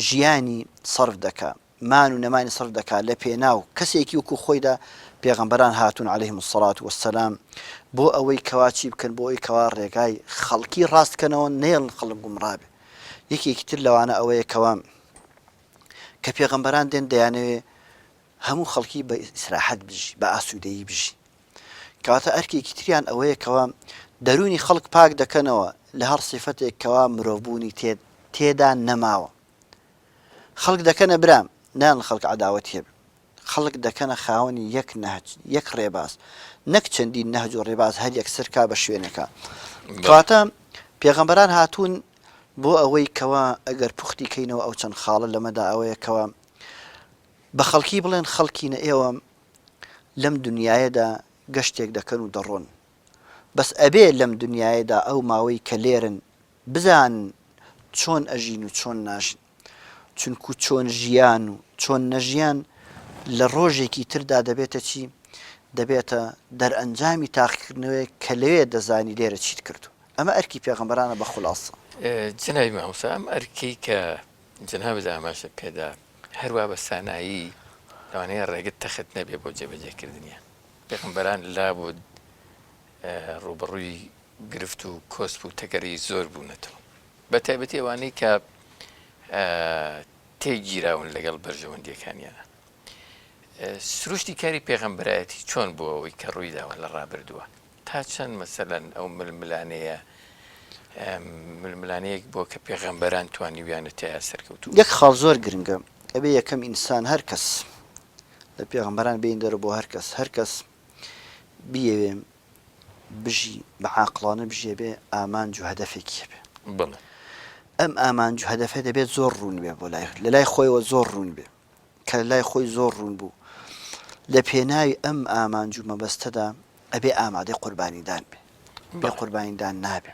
ژیانی سەرف دەکا، مان و نەمانی سەرف دەکا لە پێناو کەسێکی وەکو خۆیدا. پێغەمبەران هاتوون عەلەیهیم السەڵات وەسەلام بۆ ئەوەی کەوا چی بکەن، بۆ ئەوەی کەوا ڕێگای خەڵکی ڕاستکەنەوە نێڵن خەڵک گومڕا بێ. یەکێکی تر لەوانە ئەوەیە کەوا کە پێغەمبەران دێن دەیانەوێ هەموو خەڵکی بە ئیسراحەت بژی، بە ئاسوودەیی بژی. کەواتە ئەرکێکی تریان ئەوەیە کەوا دەرونی خەڵک پاک دەکەنەوە لە هەر سیفەتێک کەوا مرۆڤبوونی تێدا نەماوە. خەڵک دەکەنە برام، نان خەڵک عەداوەت هەبێ، خەڵک دەکەنە خاوەنی یەک نەهج، یەک ڕێباز، نەک چەندین نەهج و ڕێباز هەر یەکسەر کا بە شوێنەکە. کەواتە پێغەمبەران هاتوون بۆ ئەوەی کەوا ئەگەر پوختی کەینەوە ئەو چەند خاڵە لەمەدا ئەوەیە کەوا بە خەڵکی بڵێن خەڵکینە ئێوە لەم دنیاەدا گەشتێک دەکەن و دەڕۆن بەس ئەبێ لەم دنیاەدا ئەو ماوەی کە لێرن بزان چۆن ئەژین و چۆن ناژین چونکو چۆن ژیان و چۆن نەژیان لە ڕۆژێکی تردا دەبێتە چی دەبێتە دەرئەنجامی تاقیکردنەوەی کە لەوێ دەزانی لێرە چیت کردو ئەمە ئەرکی پێغەمبەرانە بە خولاسە جناوی مامۆستا ئەم ئەرکەی کە جەنابەت ئاماژە پێدا هەروە بە سانایی لەوانەیە ڕێگەت تەخت نەبێ بۆ جێبەجێکردنیە پێغەمبەران لابوود ڕوبەڕووی گرفت و کۆسپ و تەگەری زۆر بوونەتەوە بە تایبەتی ئەوانەی کە تێگیراون لەگەڵ بەرژەوەندیەکانیانە سروشتی کاری پێغەمبەرایەتی چۆن بووە ئەوەی کە ڕوویداوە لە ڕابردووە تا چەند مەسەلەن ئەو ململانەیەک بۆ کە پێغەمبەران توانیویانە تیا سەرکەوتو یەک خاڵ زۆر گرنگە ئەبێ یەکەم ئینسان هەر کەس لە پێغەمبەران بین دەرە بۆ هەر کەس بیەوێ بژی بە عاقڵانە بژێ بێ ئامانج و هەدەفێکی هەبێ بڵێ ئەم ئامانج و هەدەفێ دەبێت زۆر ڕوون بێ بۆ لە لای خۆیەوە زۆر ڕوون بێ کە لە لای خۆی زۆر ڕوون بوو لە پێناوی ئەم ئامانج و مەبەستەدا ئەبێ ئامادەی قوربانیدان بێ بێ قوربانیدان نابێ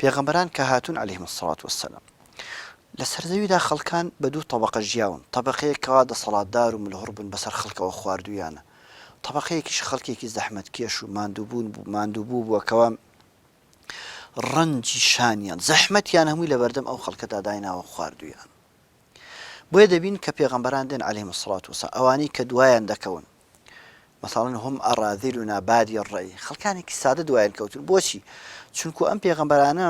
پێغەمبەران کە هاتوون عەلەیهیمو سەڵات وەسەلام لە سەرزەویدا خەڵکان بە دوو تەبەقە ژیاون تەبەقەیەکەوا دەسەڵاتدار و ملهوڕ بوون بەسەر خەڵکەوە خواردویانە تەبەقەیەکیش خەڵکێکی زەحمەتکێش و ماندووبوو بووەکەوە ڕەنجی شانیان زەحمەتیان هەمووی لە بەردەم ئەو خەڵکەدا دایناوە خواردویان بۆیە دەبین کە پێغەمبەران دێن عەلەیهیمو سەڵات وەسەلام ئەوانەی کە دوایان دەکەون مثلا هم ئەراذیلونا بادی الڕەی خەڵکانێکی سادە دوایان کەوتون بۆچی چونکو ئەم پێغەمبەرانە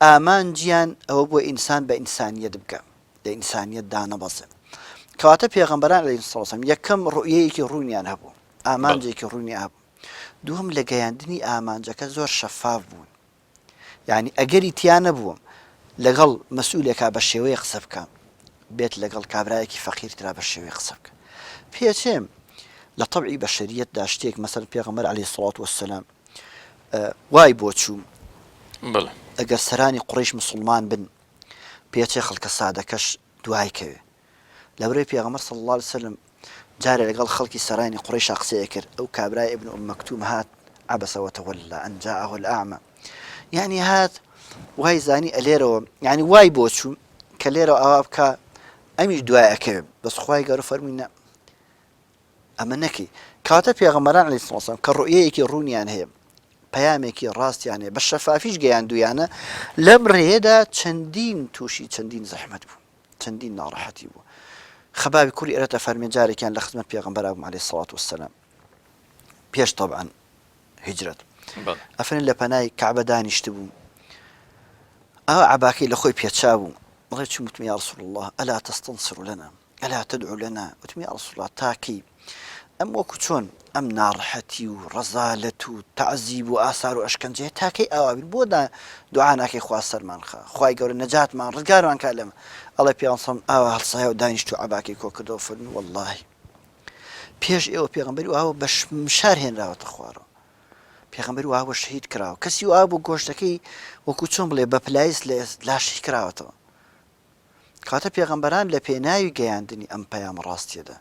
ئامانجیان ئەوە بۆ ئینسان بە ئینسانیەت بکە لە ئینسانیەت دانەبەزێ کەواتە پێغەمبەران عەلەیهیمو سەڵات وەسەلام یەکەم ڕوئیەیەکی ڕوونیان هەبوو ئامانجێکی ڕوونیان هەبوو دووەم لە گەیاندنی ئامانجەکە زۆر شەفاف بوون یعنی ئەگەری تیان نەبووم لەگەڵ مەسئولێکا بە شێوەیە قسە بکە بێت لەگەڵ کابرایەکی فەقیرترا بە شێوەیە قسە بکە پێچێم لە طبعی بەشەریەتدا شتێک مەسەڵەن پێغەمبەر عەلەیهی سەڵات وەسەلام وای بۆ چوو ئەگەر سەرانی قوڕەیش مسڵمان بن پێچێ خەڵکە سادەکەش دوای کەوێ لەبەرەوەی پێغەمبەر صلی الله علیه وسلم جارێ لەگەڵ خەڵکی سەرانی قوڕەیشا قسەیە کرد ئەو کابرای ئیبن ئوم مەکتوم هات عەبەسە وەتەوەللا ئەن جاءه الأعمى یعنی هات وای زانی ئەلێرەوە یعنی وای بۆ چوو کە لێرەوە ئەوا بکە ئەمیش دوای ئەکەوێ بەس خوای گەورە فەرمووی ئەمە نەکەی کاتە پێغەمبەران عەلەیهی سڵات وسەلام کە ڕوئیەیەکی ڕوونیان هەیە پەیامێکی ڕاستیان هەیە بە شەفافیش گەیاندویانە لەم ڕێیەدا چەندین تووشی چەندین زەحمەت بوو چەندین ناڕەحەتی بوو خەبابی کوڕی ئەرەتە فەرمێ جارێکیان لە خزمەت پێغەمبەر بووم عەلەیهی سڵات وسەلام پێش طەبعەن هیجرەت ئەفرین لە پەنای کەعبە دانیشت بوو ئەو عەباکەی لە خۆی پێچا بوو بڵێ چوم وتم یا رسول الله ئەلا تەستەنصر لەنا ئەلا تدعو لەنا وتم یا رسول الله تاکەی ئەم وەکو چۆن ئەم ناڕەحەتی و ڕەزالەت و تەعزیب و ئاسار و ئەشکەنجەیە تاکەی ئاوا بین بۆ دوعا ناکەی خوا سەرمان خا خوای گەورە نەجاتمان ڕزگارمان کا لەمە ئەڵێ پێغەمبەر ئاوا هەڵسایە و دانیشت و عەباکەی کۆ کردەوە فەرمووی وەڵڵاهی پێش ئێوە پێغەمبەری ئاوا بە شار هێنراوەتە خوارەوە پێغەمبەری ئاوا شەهید کراوە کەسی ئاوا بۆ گۆشتەکەی وەکو چۆن بڵێ بە پلایس لاشی کراوەتەوە کاتە پێغەمبەران لە پێناوی گەیاندنی ئەم پەیامە ڕاستیەدا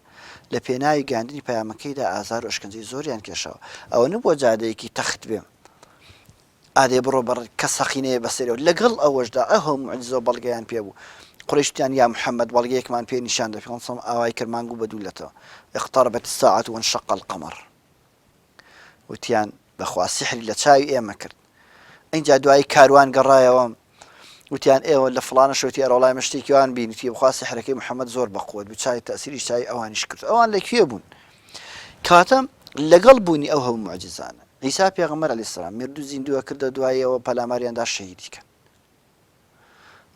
لە پێناوی گەیاندنی پەیامەکەیدا ئازار و ئەشکەنجەی زۆریان کێشاوە ئەوە نەبووە جادەیەکی تەخت بێ ئادێ بڕۆ بەڕ کە سەخینەیە بەسەرەوە لەگەڵ ئەوەشدا ئەو موعجزە بەڵگەیان پێ بوو قوڕیشتیان یا محەممەد بەڵگەیەکمان پێ نیشان دە پێغەمبەر ئاوای کرد مانگوو بەدوولەتەوە اقتربت الساعة وانشق القمر وتیان بەخوا سحری لە چاوی ئێمە کرد ئەینجا دوایی کاروان گەڕایەوە وتیان ئێوە لە فڵانە شوێتی ئەرەوڵای مشتێکیوان بینیتی بخوا سحرەکەی محەممەد زۆر بەقوت بوو چای تەسیری چای ئەوانیش کرد ئەوان لەکوێ بوون کاتە لەگەڵ بوونی ئەو هەموو موعجزانە عیسا پێغەمبەر عەلەیهی سەلام مردوو زیندووە کردە دوایەوە پەلاماریاندا شەهیدی کرد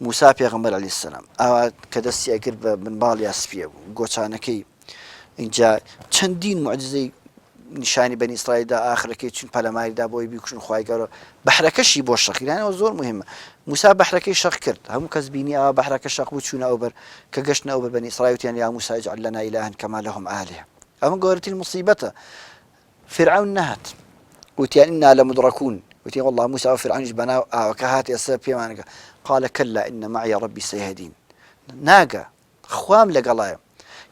موسا پێغەمبەر عەلەیهی سەلام ئاوا کە دەستی ئەگرت بە منباڵی ئەسپیە بوو گۆچانەکەی اینجا چەندین موعجزەی نیشانی بەنی ئیسرائیلدا ئاخرەکەی چون پەلەماریدا بۆی بیکوشن خوای گەورە بەحرەکەشی بۆ شەقیرانەوە زۆر مهمە موسا بەحرەکەی شەق کرد هەموو کەس بینی ئەوە بەحرەکە شەق بوو چوونە ئەوبەر کە گەشتنە ئەوبەر بەنی ئیسرائیل وتیان یا موسا اجعل لنا إلها كما لهم آلهة ئەمە گەورەترین موسیبەتە فرعون نەهات وتیان ئینا لەمودڕەکون وتي والله موسى وفرعون بنا وكهات يسب بيمانك قال كلا إن معي ربي سيهدين ناقة خوام لقلايا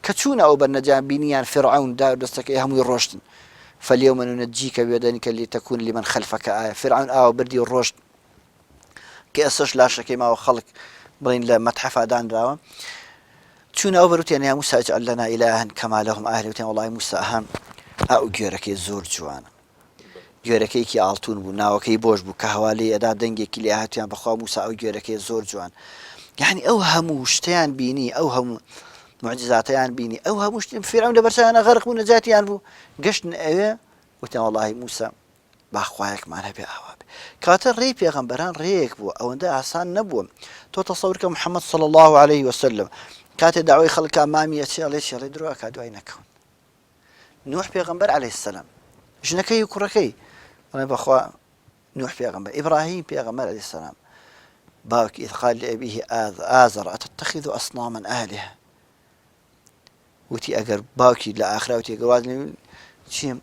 كتشونا أو بالنجام بينيان فرعون دار دستك هم يروشتن فاليوم ننجيك ببدنك لتكون لمن خلفك آية فرعون بردي الرشد كأسش لا شك ما وخلق بين لا متحف دان راوا تشونا أو بروتين يا موسى اجعل لنا إلها كما لهم أهل وتين والله موسى أهم جيرك زور جوانا گوێرەکەیکی ئاڵتون بوو ناوەکەی بۆش بوو کە هەوالی ئەدا دەنگێکی لێ هاتیان بەخوا موسا ئەو گوێرەکەی زۆر جوان یعنی ئەو هەموو شتیان بینی ئەو هەموو معجزاتیان بینی ئەو هەموو شتیان فیرعون لەبەرچاویانە غەرق بوو نەجاتیان بوو گەشتن ئەوێ وتیان وەڵاهی موسا باخوایەکمان هەبێ ئاوا بێ کاتە ڕێی پێغەمبەران ڕێیەک بووە ئەوەندە ئاسان نەبووە تۆ تەسەوور کە محەممەد صلی الله عليه وسلم کاتێ داوای خەڵکا مامیە چێڵێ درۆکە دوای نەکەون نوح پێغەمبەر عليه السلام ژنەکەی و کوڕەکەی بخوا نوح پیغمبر إبراهيم پیغمبر عليه السلام باوك إذ قال لأبيه آزر أتتخذ أصناما آلهة وتي أجر باوكي لآخرة وتي أجر شيم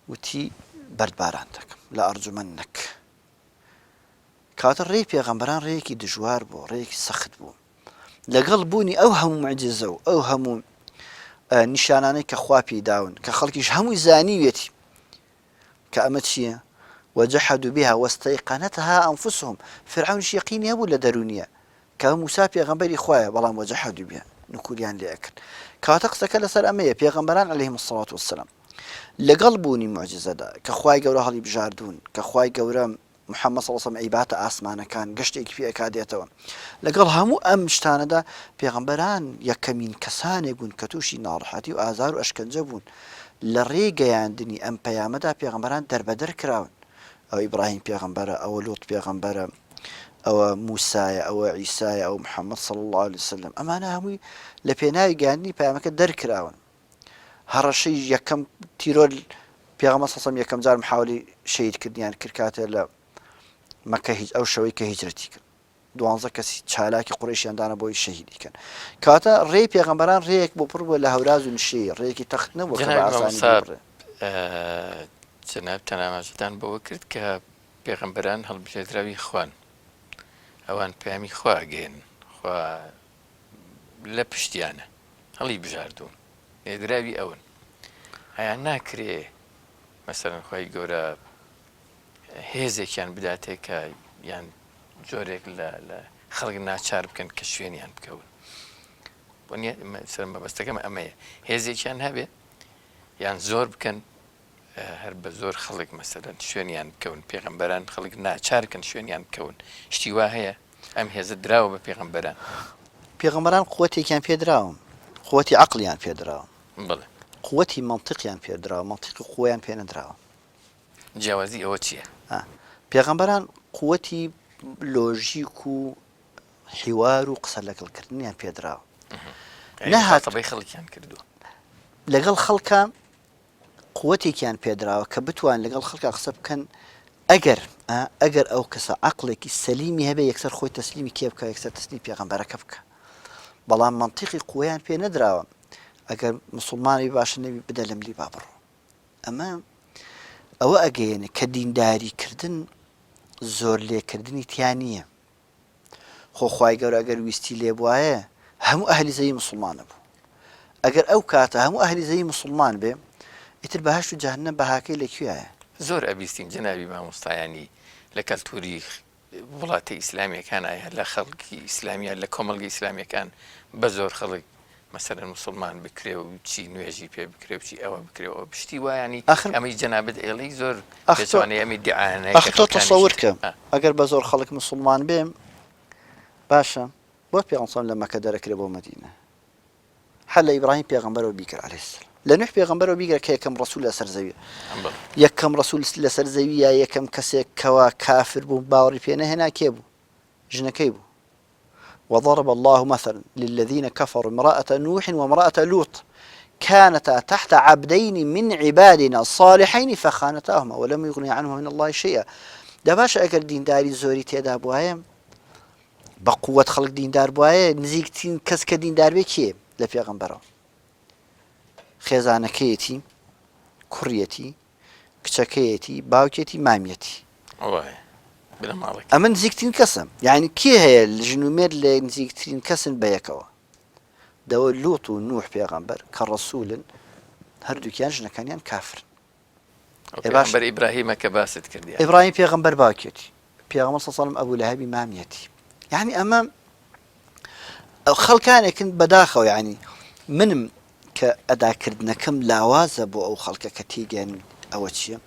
وتي برد بارانتك لا أرجمنك كاتر ري پیغمبران ريكي دجوار بو ريكي سخت بو لقل بوني أوهم معجزة أوهم نشاناني كخوا بيداون كخلقيش همو زانيويتي كأمتشي وجحدوا بها واستيقنتها أنفسهم فرعون يقين يبو لدرونيا كموسى بيغمبر إخويا والله وجحدوا بها نقول يعني لأكل كاتقسك لسر أمية بيغمبران عليهم الصلاة والسلام لقلبوني معجزة دا كخواي قورا هلي بجاردون كخواي قورا محمد صلى الله عليه وسلم عبادة آسمانا كان قشتك في أكاديتوا لقل همو أمشتانا دا بيغمبران يكمين كسان يقول كتوشي نارحاتي وآزار وأشكنجبون لريقا ياندني أم بيامدا بيغمبران دربدر كراون أو إبراهيم بيغمبرة أو لوط بيغمبرة أو موسى أو عيسى أو محمد صلى الله عليه وسلم أما أنا همي لبيناي قاندني بيامك در كراون هرشي يكم تيرول بيغمبر صلى الله عليه وسلم يكم زار محاولي شهيد كردني يعني كركاته لا مكة أو شوي كهجرتي دوانزە کەسی چالاکی قڕیشیان دانا بۆی شەهیدی کەن کاتە ڕێی پێغەمبەران ڕێیەک بۆ پڕ بووە لە هەوراز و نشێ ڕێیەکی تەخت نەبووە جەناب تەنامەژدان بەوە کرد کە پێغەمبەران هەڵبژێردراوی خوان ئەوان پەیامی خوا گەێن خوا لە پشتیانە هەڵی بژاردوون لێدراوی ئەون هەیان ناکرێ مەسەڵەن خوای گەورە هێزێکیان بداتێ کە یان جۆرێک لە خەڵک ناچار بکەن کە شوێنیان بکەون سەر مەبەستەکەم ئەمەیە هێزێکیان هەبێ یان زۆر بکەن هەر بە زۆر خەڵک مەسەلەن شوێنیان بکەون پێغەمبەران خەڵک ناچارکەن شوێنیان بکەون شتی وا هەیە ئەم هێزە دراوە بە پێغەمبەران قووەتێکیان پێدراوە قووەتی عەقڵیان پێدراوە بڵێ قووەتی مەنتیقیان پێدراوە مەنتیقی قووەیان پێ نەدراوە جیاوازی ئەوە چییە؟ پێغەمبەران قووەتی لۆژیک و حیوار و قسە لەگەڵکردنیان پێدراوە نەهاتەبەی خەڵکیان کردووە لەگەڵ خەڵکە قووەتێکیان پێدراوە کە بتوان لەگەڵ خەڵکە قسە بکەن ئەگەر ئەو کەسە عەقڵێکی سەلیمی هەبێ یەکسەر خۆی تەسلیمی کێ بکە یەکسەر تەسلیمی پێغەمبەرەکە بکە بەڵام مەنتیقی قووەیان پێ نەدراوە ئەگەر موسڵمانی باشە نەبی بدە لە ملی با بڕۆ ئەمە ئەوە ئەگەیەنە کە دینداریکردن زۆر لێکردنی تیان نییە خۆخوای گەورە ئەگەر ویستی لێ بواە هەموو ئەهلی زەوی موسڵمانە بوو ئەگەر ئەو کاتە هەموو ئەهلی زەوی موسڵمان بێ ئیتر بەهەشت و جەهەنەم بەهاکەی لەکوێیە زۆر ئەبیستیم جەنابی مامۆستایانی لە کەلتوری وڵاتی ئیسلامیەکان ئایا لە خەڵکی ئیسلامیان لە کۆمەڵگەی ئیسلامیەکان بە زۆر خەڵک مەسەلەن موسڵمان بکرێ و چی نوێژی پێ بکرێ و چی ئەوە بکرێەوە پشتی وایانی ئەمەی جەنابەت ئێڵەی زۆر پێچوانەی ئەمی دیعانەی تۆ تەسەوور کە ئەگەر بە زۆر خەڵک موسڵمان بێم باشە بۆ پێغەمبەر لە مەکە دەرەکرێ بۆ مەدینە هەر لە ئیبراهیم پێغەمبەرەوە بیکرد عەلەیهی سەلام لە نوح پێغەمبەرەوە بیگرە کە یەکەم ڕەسوول لەسەر زەویە یەکەم ڕەسوول لەسەر زەویە یەکەم کەسێک کەوا کافر بوو باوەڕی پێ نەهێنا کێ بوو ژنەکەی بوو وضرب الله مثلا للذين كفروا امرأة نوح وامرأة لوط كانتا تحت عبدين من عبادنا الصالحين فخانتاهما ولم يغني عنهما من الله شيئا دا باش اگر دینداری زۆری تێدا بواە بە قووەت خەڵک دیندار بواە نزیکترین کەس کە دیندار بێ کێ لە پێغەمبەرەوە خێزانەکەیەتی کوڕیەتی کچەکەیەتی باوکێتی مامیەتی وای بلە ماڵێک ئەمە نزیکترین کەسم یعنی کێ هەیە لە ژنومێر لە نزیکترین کەسن بە یەکەوە دەوە لوط و نوح پێغەمبەر کە ڕەسوولن هەردووکیان ژنەکانیان کافرن باش. پێغەمبەر ئیبراهیمە کە باست کردی ئیبراهیم پێغەمبەر باوکێتی پێغەمبەر صلی الله علیه و سلم ئەبوو لەهەبی مامێتی یعنی ئەمە خەڵکانێکن بەداخەوە یعنی منم کە ئەداکردنەکەم لاوازە بۆ ئەو خەڵکە کە تێگەن ئەوە چییە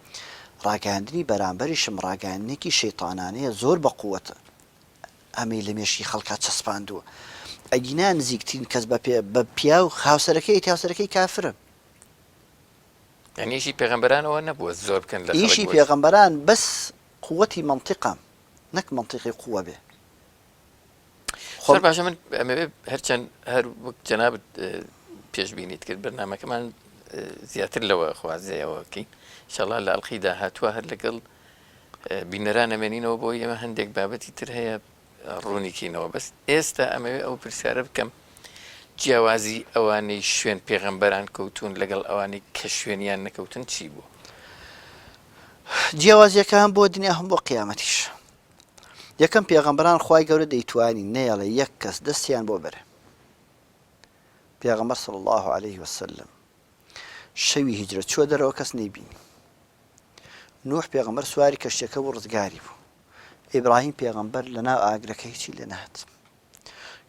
ڕاگەاندنی بەرامبەریشم ڕاگەاندنێکی شەیتانانەیە زۆر بە قووەتە ئەمەی لە مێشی خەڵکا چەسپاندووە ئەگینا نزیکترین کەس بە پیا و هاوسەرەکەی هاوسەرەکەی کافرە یعنی ئیشی پێغەمبەرانەوە نەبووە زۆر بکەن لە ئیشی پێغەمبەران بەس قووەتی منطقە نەک منطقی قووە بێ زۆر باشە من ئەمەوێ هەرچەند هەر وەک جەنابەت پێشبینیت کرد بەرنامەکەمان زیاتر لەوە خوازەیەوەکەی ئینشاڵڵا لە ئەڵقی داهاتووە هەر لەگەڵ بینەران ئەمێنینەوە بۆ ئێمە هەندێک بابەتی تر هەیە ڕوونیکەینەوە بەس ئێستا ئەمەوێ ئەو پرسیارە بکەم جیاوازی ئەوانەی شوێن پێغەمبەران کەوتون لەگەڵ ئەوانەی کە شوێنیان نەکەوتن چی بوو جیاوازیەکان بۆ دنیا هەم بۆ قیامەتیش یەکەم پێغەمبەران خوای گەورە دەیتوانی نەیەڵێ یەک کەس دەستیان بۆ بەرێ پێغەمبەر صلی الله عليه وسلم شەوی هیجرەت چووە دەرەوە کەس نەیبینی نوح پێغەمبەر سواری کەشتیەکە بوو ڕزگاری بوو ئیبراهیم پێغەمبەر لەناو ئاگرەکە هیچی لێ نەهات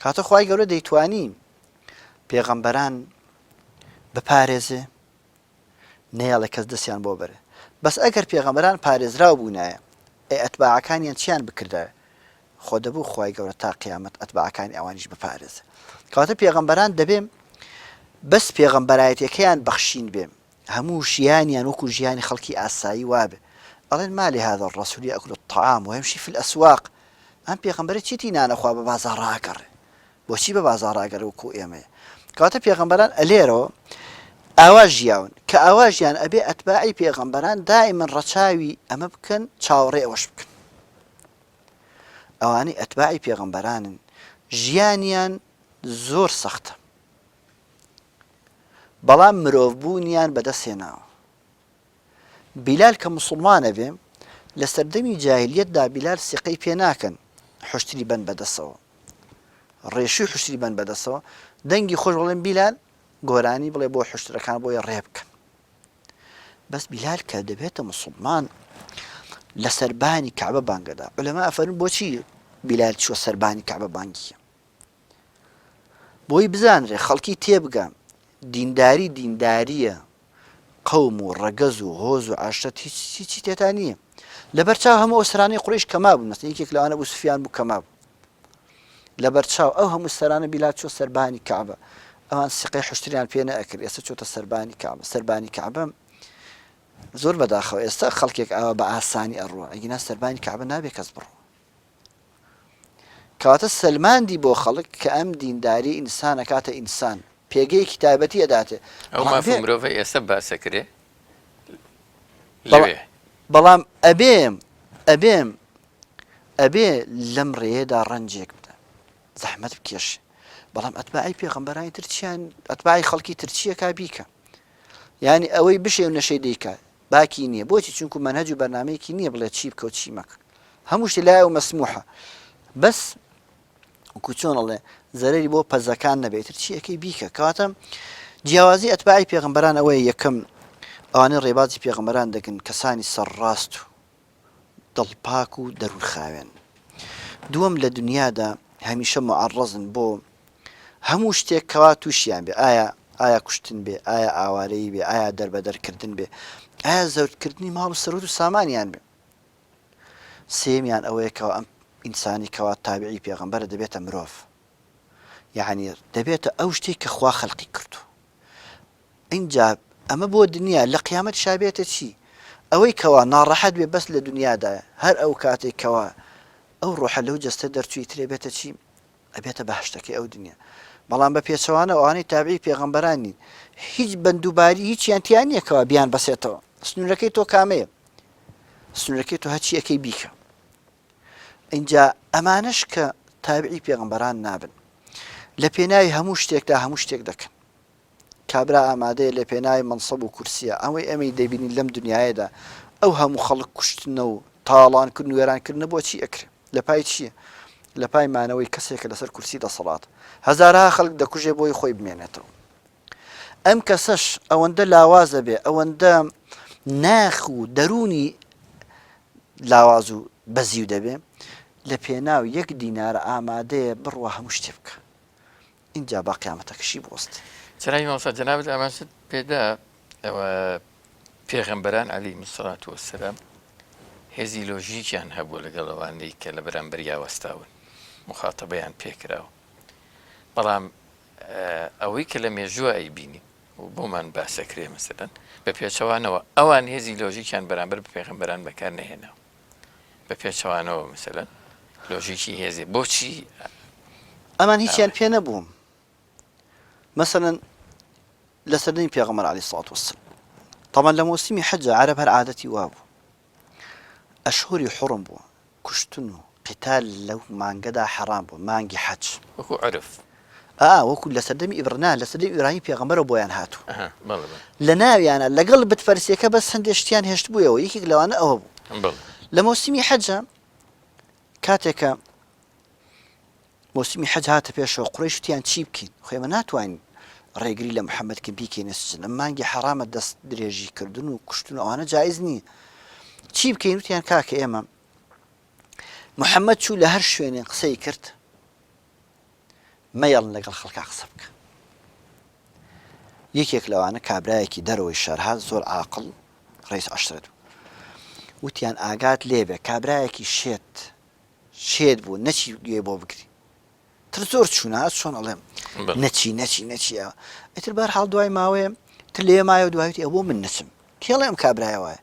کاتە خوای گەورە دەیتوانی پێغەمبەران بپارێزێ نەیەڵێ کەس دەستیان بۆ بەرێ بەس ئەگەر پێغەمبەران پارێزراو بوونایە ئەتباعەکانیان چیان بکردایە خۆ دەبوو خوای گەورە تا قیامەت ئەتباعەکانی ئەوانیش بپارێزێ کاتە پێغەمبەران دەبێم بەس پێغەمبەرایەتیەکەیان بەخشین بێم هەموو ژیانیان وەکو ژیانی خەڵکی ئاسایی وابێ ئەڵێن ما لهذا الرسول يأكل الطعام ويمشي في الأسواق ئەم پێغەمبەرە چیتی نانەخوا بە بازاڕ ڕاگەڕێ بۆچی بە بازاڕ ڕاگەڕێ وەکو ئێمەیە کاتە پێغەمبەران ئەلێرەوە ئاوا ژیاون کە ئاوا ژیان ئەبێ ئەتباعی پێغەمبەران دائیمەن ڕەچاوی ئەمە بکەن چاوەڕێ ئەوەش بکەن ئەوانەی ئەتباعی پێغەمبەرانن ژیانیان زۆر سەختە بەڵام مرۆڤبوونیان بەدەستهێناوە بیلال کە موسڵمانە بێ لە سەردەمی جاهیلیەتدا بیلال سیقەی پێ ناکەن حوشتری بەن بەدەستەوە ڕێشوی حوشتری بەن بەدەستەوە دەنگی خۆش بڵێن بیلال گۆرانی بڵێ بۆ حوشترەکان بۆیە ڕێ بکەن بەس بیلال کە دەبێتە موسڵمان لە سەربانی کەعبە بانگەدا عولەما ئەفەرمون بۆچی بیلال چووە سەربانی کەعبە بانگیە بۆی بزانرێ خەڵکی تێبگە دینداری دینداریە قەوم و ڕەگەز و هۆز و عاشەت هیچی تێتا نییە لەبەرچاو هەموو ئەوسرانەی قوڕیش کەما بوون مەسەڵەن یەکێک لەوانە بوو سوفیان بوو کەما بوو لەبەرچاو ئەو هەموو سەرانە بیلال چوە سەربانی کەعبە ئەوان سقەی حوشتریان پێ نەئەکرد ئێستا چۆتە سەربانی کەعبە سەربانی کەعبە زۆر بەداخەوە ئێستا خەڵکێک ئەوە بە ئاسانی ئەڕوە ئەگینا سەربانی کەعبە نابێ کەس بڕۆ کەواتە سەلماندی بۆ خەڵک کە ئەم دینداری ئینسانە کاتە ئینسان پێگەی کتابەتی ئەداتێ ئەو مافی مرۆڤی ئێستا باسەکرێ لەوێ بەڵام ئەبێ لەم ڕێیەدا ڕەنجێک بدە زەحمەت بکێش بەڵام ئەتباعی پێغەمبەرانی ترچیان ئەتباعی خەڵکی ترچیەکا بیکە یعنی ئەوەی بشێ و نەشەی دەیکات باکی نییە بۆچی چونکو مەنهەج و بەرنامەیەکی نییە بڵێ چی بکە و چی مەکە هەموو شتێ لایە و مەسموحە بەس وەکو چۆن ئەڵێ زەرەری بۆ پەزەکان نەبێت ترچیەکەی بیکە کەواتە جیاوازی ئەتباعی پێغەمبەران ئەوەیە یەکەم ئەوانەی ڕێبازی پێغەمبەران دەکەن کەسانی سەرڕاست و دڵپاک و دەروونخاوێن دووەم لە دنیادا هەمیشە معەڕەزن بۆ هەموو شتێک کەوا تووشیان بێ ئایا کوشتن بێ ئایا ئاوارەی بێ ئایا دەربەدەرکردن بێ ئایا زەوتکردنی ماڵ و سەرود و سامانیان بێ سێمیان ئەوەیە کەوا ئەم ئینسانی کەوا تابعی پێغەمبەرە دەبێتە مرۆڤ یعنی دەبێتە ئەو شتێک کە خوا خەڵقی کردو اینجا ئەمە بۆ دنیا لە قیامەت شابێتە چی ئەوەی کەوا ناڕەحەت بێ بەس لە دنیادایە هەر ئەو کاتێک کەوا ئەو ڕۆحە لەو جەستە دەرچووی ترێ بێتە چی ئەبێتە بەهشتەکەی ئەو دنیا بەڵام بە پێچەوانە ئەوانەی تابعی پێغەمبەران نین هیچ بەندوباری هیچیان تیان نییەکەوە بیان بەسێتەوە سنوورەکەی تۆ کامەیە سنوورەکەی تۆ هەچی ئەەکەی بیکە اینجا ئەمانش کە تابعی پێغەمبەران نابن لە پێناوی هەموو شتێکدا هەموو شتێک دەکەن کابرا ئامادەیە لە پێناوی منسەب و کورسیە ئەوەی ئەمەی دەبینین لەم دنیاەدا ئەو هەموو خەڵک کوشتنە و تاڵانکردن و وێرانکردن بۆچی ئەکرێ لە پای چییە لە پای مانەوەی کەسێکە لەسەر کورسی دەسەڵات هەزارها خەڵک دەکوژێ بۆی خۆی بمێنێتەوە ئەم کەسەش ئەوەندە لاوازە بێ ئەوەندە ناخ و دەرونی لاواز و بەزیو دەبێ لە پێناو 1 دینارە ئامادەیە بڕوە هەموو شتێ بکە اینجا با قیامەتەکەشی بوەست جنابی مامۆستا جنابت ئامانجت پێدا ئەوە پێغەمبەران عەلەیهیمو سەڵات وەسەلام هێزی لۆژیکیان هەبووە لەگەڵ ئەوانەی کە لە بەرامبەریا وەستاون مخاتەبەیان پێکراوە بەڵام ئەوەی کە لە مێژووە ئەیبینی و بۆمان باسەکرێ مەسەلەن بە پێچەوانەوە ئەوان هێزی لۆژیکیان بەرامبەر بە پێغەمبەران بەکار نەهێناوە بە پێچەوانەوە مەسەلەن لۆژیکی هێزێ بۆچی ئەمان هیچیان پێ نەبووم مەسەلەن لە سەردەمی پێغەمبەر عەلەیهی سەڵات وەسەلام طبعا لە مۆسمی حەجە عەرەب هەر عادەتی وابوو ئەشهوری حوڕم بووە کوشتن و قیتال لەو مانگەدا حەرام بوو مانگی حەج وەکو عرف وەکو لە سەردەمی ئیبرنا لە سەردەمی ئیبراهیم پێغەمبەرە بۆیان هاتوو بەڵێ لە ناویانە لەگەڵ بتفەرسیەکە بەس هەندێک شتیان هێشت بوویەوە یەکێک لەوانە ئەوە بوو لە مۆسمی حەجە کاتێکە مۆسمی حەج هاتە پێشەوە قوڕەیش وتیان چی بکەین خۆێمە ناتوانین ڕێگری لە محەممەدکە بیکەینە سجن ئەم مانگی حرامە دەست درێژیکردن و کوشتن ئەوانە جایز نییە چی بکەین وتیان کاکە ئێمە محەممەد چوو لە هەر شوێنێ قسەی کرد مەیەڵن لەگەڵ خەڵکا قسە بکە یەکێک لەوانە کابرایەکی دەرەوەی شەرها زۆر عاقڵ ڕئیس عەشرەت وتیان ئاگات لێبێ کابرایەکی شێت بوو نەچی گوێ بۆ بگری تر زۆر چوونە چۆن ئەڵێم نەچی ئەتر بەرحاڵ دوای ماوەیە تر لێ مایە و دوایوتی ئەوە من نچم کێڵێ ئەم کابرایە وایە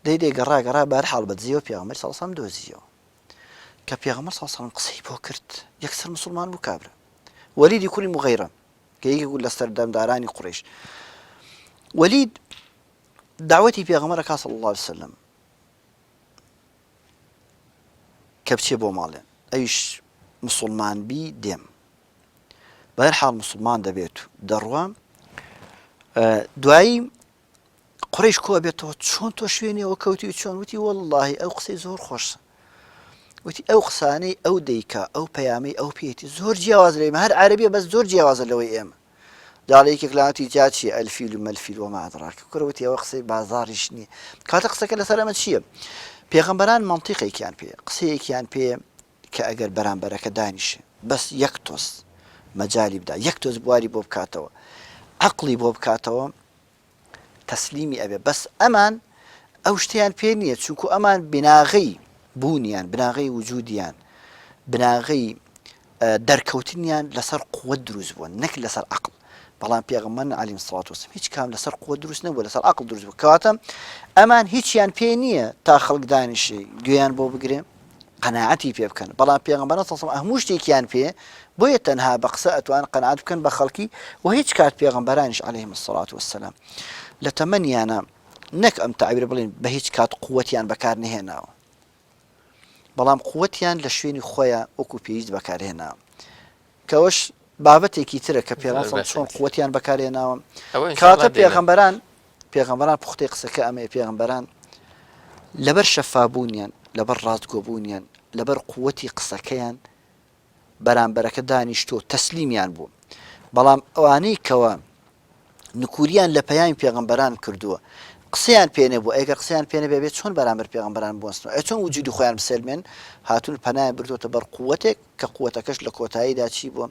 دەیدێ گەڕا بەرحاڵ بەدزیەوە پێغەمبەر سەڵ سەڵام دۆزیەوە کە پێغەمبەر سەڵ سەڵام قسەی بۆ کرد یەکسەر موسڵمان بوو کابرا وەلیدی کوڕی مغەیرە کە یەکێک بوو لە سەردەمدارانی قوڕیش وەلید داوەتی پێغەمبەرە کا صلی الله علیه وسلم کە بچێ بۆ ماڵێن ئەویش مسلمان بی دێم بەهەرحاڵ مسلمان دەبێت و دەڕوە دوایی قوڕیش کۆ بێتەوە چۆن تۆ شوێنەوە کەوتی و چۆن وتی وەڵڵاهی ئەو قسەی زۆر خۆشە وتی ئەو قسانەی ئەو دەیکا ئەو پەیامەی ئەو پێێتی زۆر جیاواز لێمە هەر عەرەبیە بەس زۆر جیاوازە لەوەی ئێمە داڵەیەکێک لەهاتی جا چیە ئەلفیل و مەلفیل وەما ئەدراکە کوڕەوتی ئەوە قسەی بازاڕیش نییە کاتە قسەکە لەسەر ئەمە چییە پێغەمبەران مەنتیقێکیان پێ قسەیەکیان پێ کە ئەگەر بەرامبەرەکە دانیشێ بەس یەک تۆز مەجای بدا یەک تۆز بواری بۆ بکاتەوە عەقڵی بۆ بکاتەوە تەسلیمی ئەبێ بەس ئەمان ئەو شتیان پێ نییە چونکو ئەمان بناغەی بوونیان بناغەی وجودیان بناغەی دەرکەوتنیان لەسەر قووەت دروست بووە نەک لەسەر عەقڵ بەڵام پێغەمبەر عەلەیهی سەڵات وەسەلام هیچ کام لەسەر قووەت دروست نەبووە لەسەر عەقڵ دروست بووە کەواتە ئەمان هیچیان پێ نییە تا خەڵک دانیشێ گوێیان بۆ بگرێ قەناعەتی پێ بکەن بەڵام پێغەمبەر سەڵ سەڵام هەموو شتێکیان پێ بۆیە تەنها بە قسە ئەتوان قەناعەت بکەن بە خەڵکی و هیچ کات پێغەمبەرانیش عەلەیهیمۇ الصەلاة وەسەلام لە تەمەنیانە نەک ئەم تعبیر بڵێن بە هیچ کات قووەتیان بەکار نهێناوە بەڵام قووەتیان لە شوێنی خۆیان وەکو پێویست بەکارهێناوە کەوەش بابەتێکی ترە کە پێغەمبەر چۆن قووەتیان بەکارهێناوە کاتە پێغەمبەران پوختەی قسەکە ئەمەیە پێغەمبەران لەبەر شەفابوونیان لەبەر ڕاستگۆبوونیان لەبەر قووەتی قسەکەیان بەرامبەرەکە دانیشتۆ تەسلیمیان بوو بەڵام ئەوانەی کەوە نکوریان لە پەیامی پێغەمبەران کردووە قسەیان پێ نەبوو ئەگەر قسەیان پێ نەبێ بێت چۆن بەرامبەر پێغەمبەران بوەستنەوە چۆن وجودی خۆیان بسەلمێن هاتوون پەنایان بردوتە بەر قووەتێک کە قووەتەکەش لە کۆتاییدا چی بووە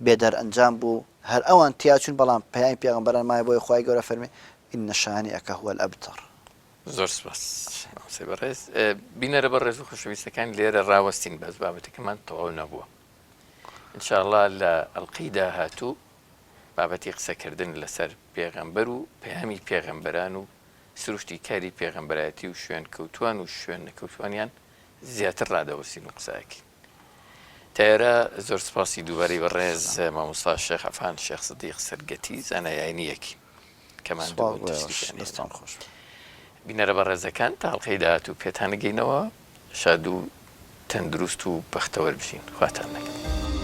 بێدەرئەنجام بوو هەر ئەوان تیاچون بەڵام پەیامی پێغەمبەران مایە بۆی خوای گەورە فەرمێ ئین شانئەکە هوە الأبتر زۆر سپاس بەڕێز بینەرە بەڕێز و خۆشەویستەکان لێرە ڕاوەستین بەس بابەتەکەمان تەواو نەبووە ئینشاءڵڵا لە ئەڵقەیدا هاتوو بابەتی قسەکردن لەسەر پێغەمبەر و پەیامی پێغەمبەران و سروشتی کاری پێغەمبەرایەتی و شوێن کەوتوان و شوێن نەکەوتوانیان زیاتر ڕادەوەسین و قسەکەین تایرە زۆر سپاسی دووبارەی بەڕێز مامۆستا شێخ عەفان شێخ سدیق سەرگەتی زانایانیەکی کەمان دەستان خۆش بینەرە بەڕێزەکان تا ئەڵقەی داهاتوو پێتان نەگەینەوە شاد و تەندروست و بەختەوەر بژین خواتان نەگەن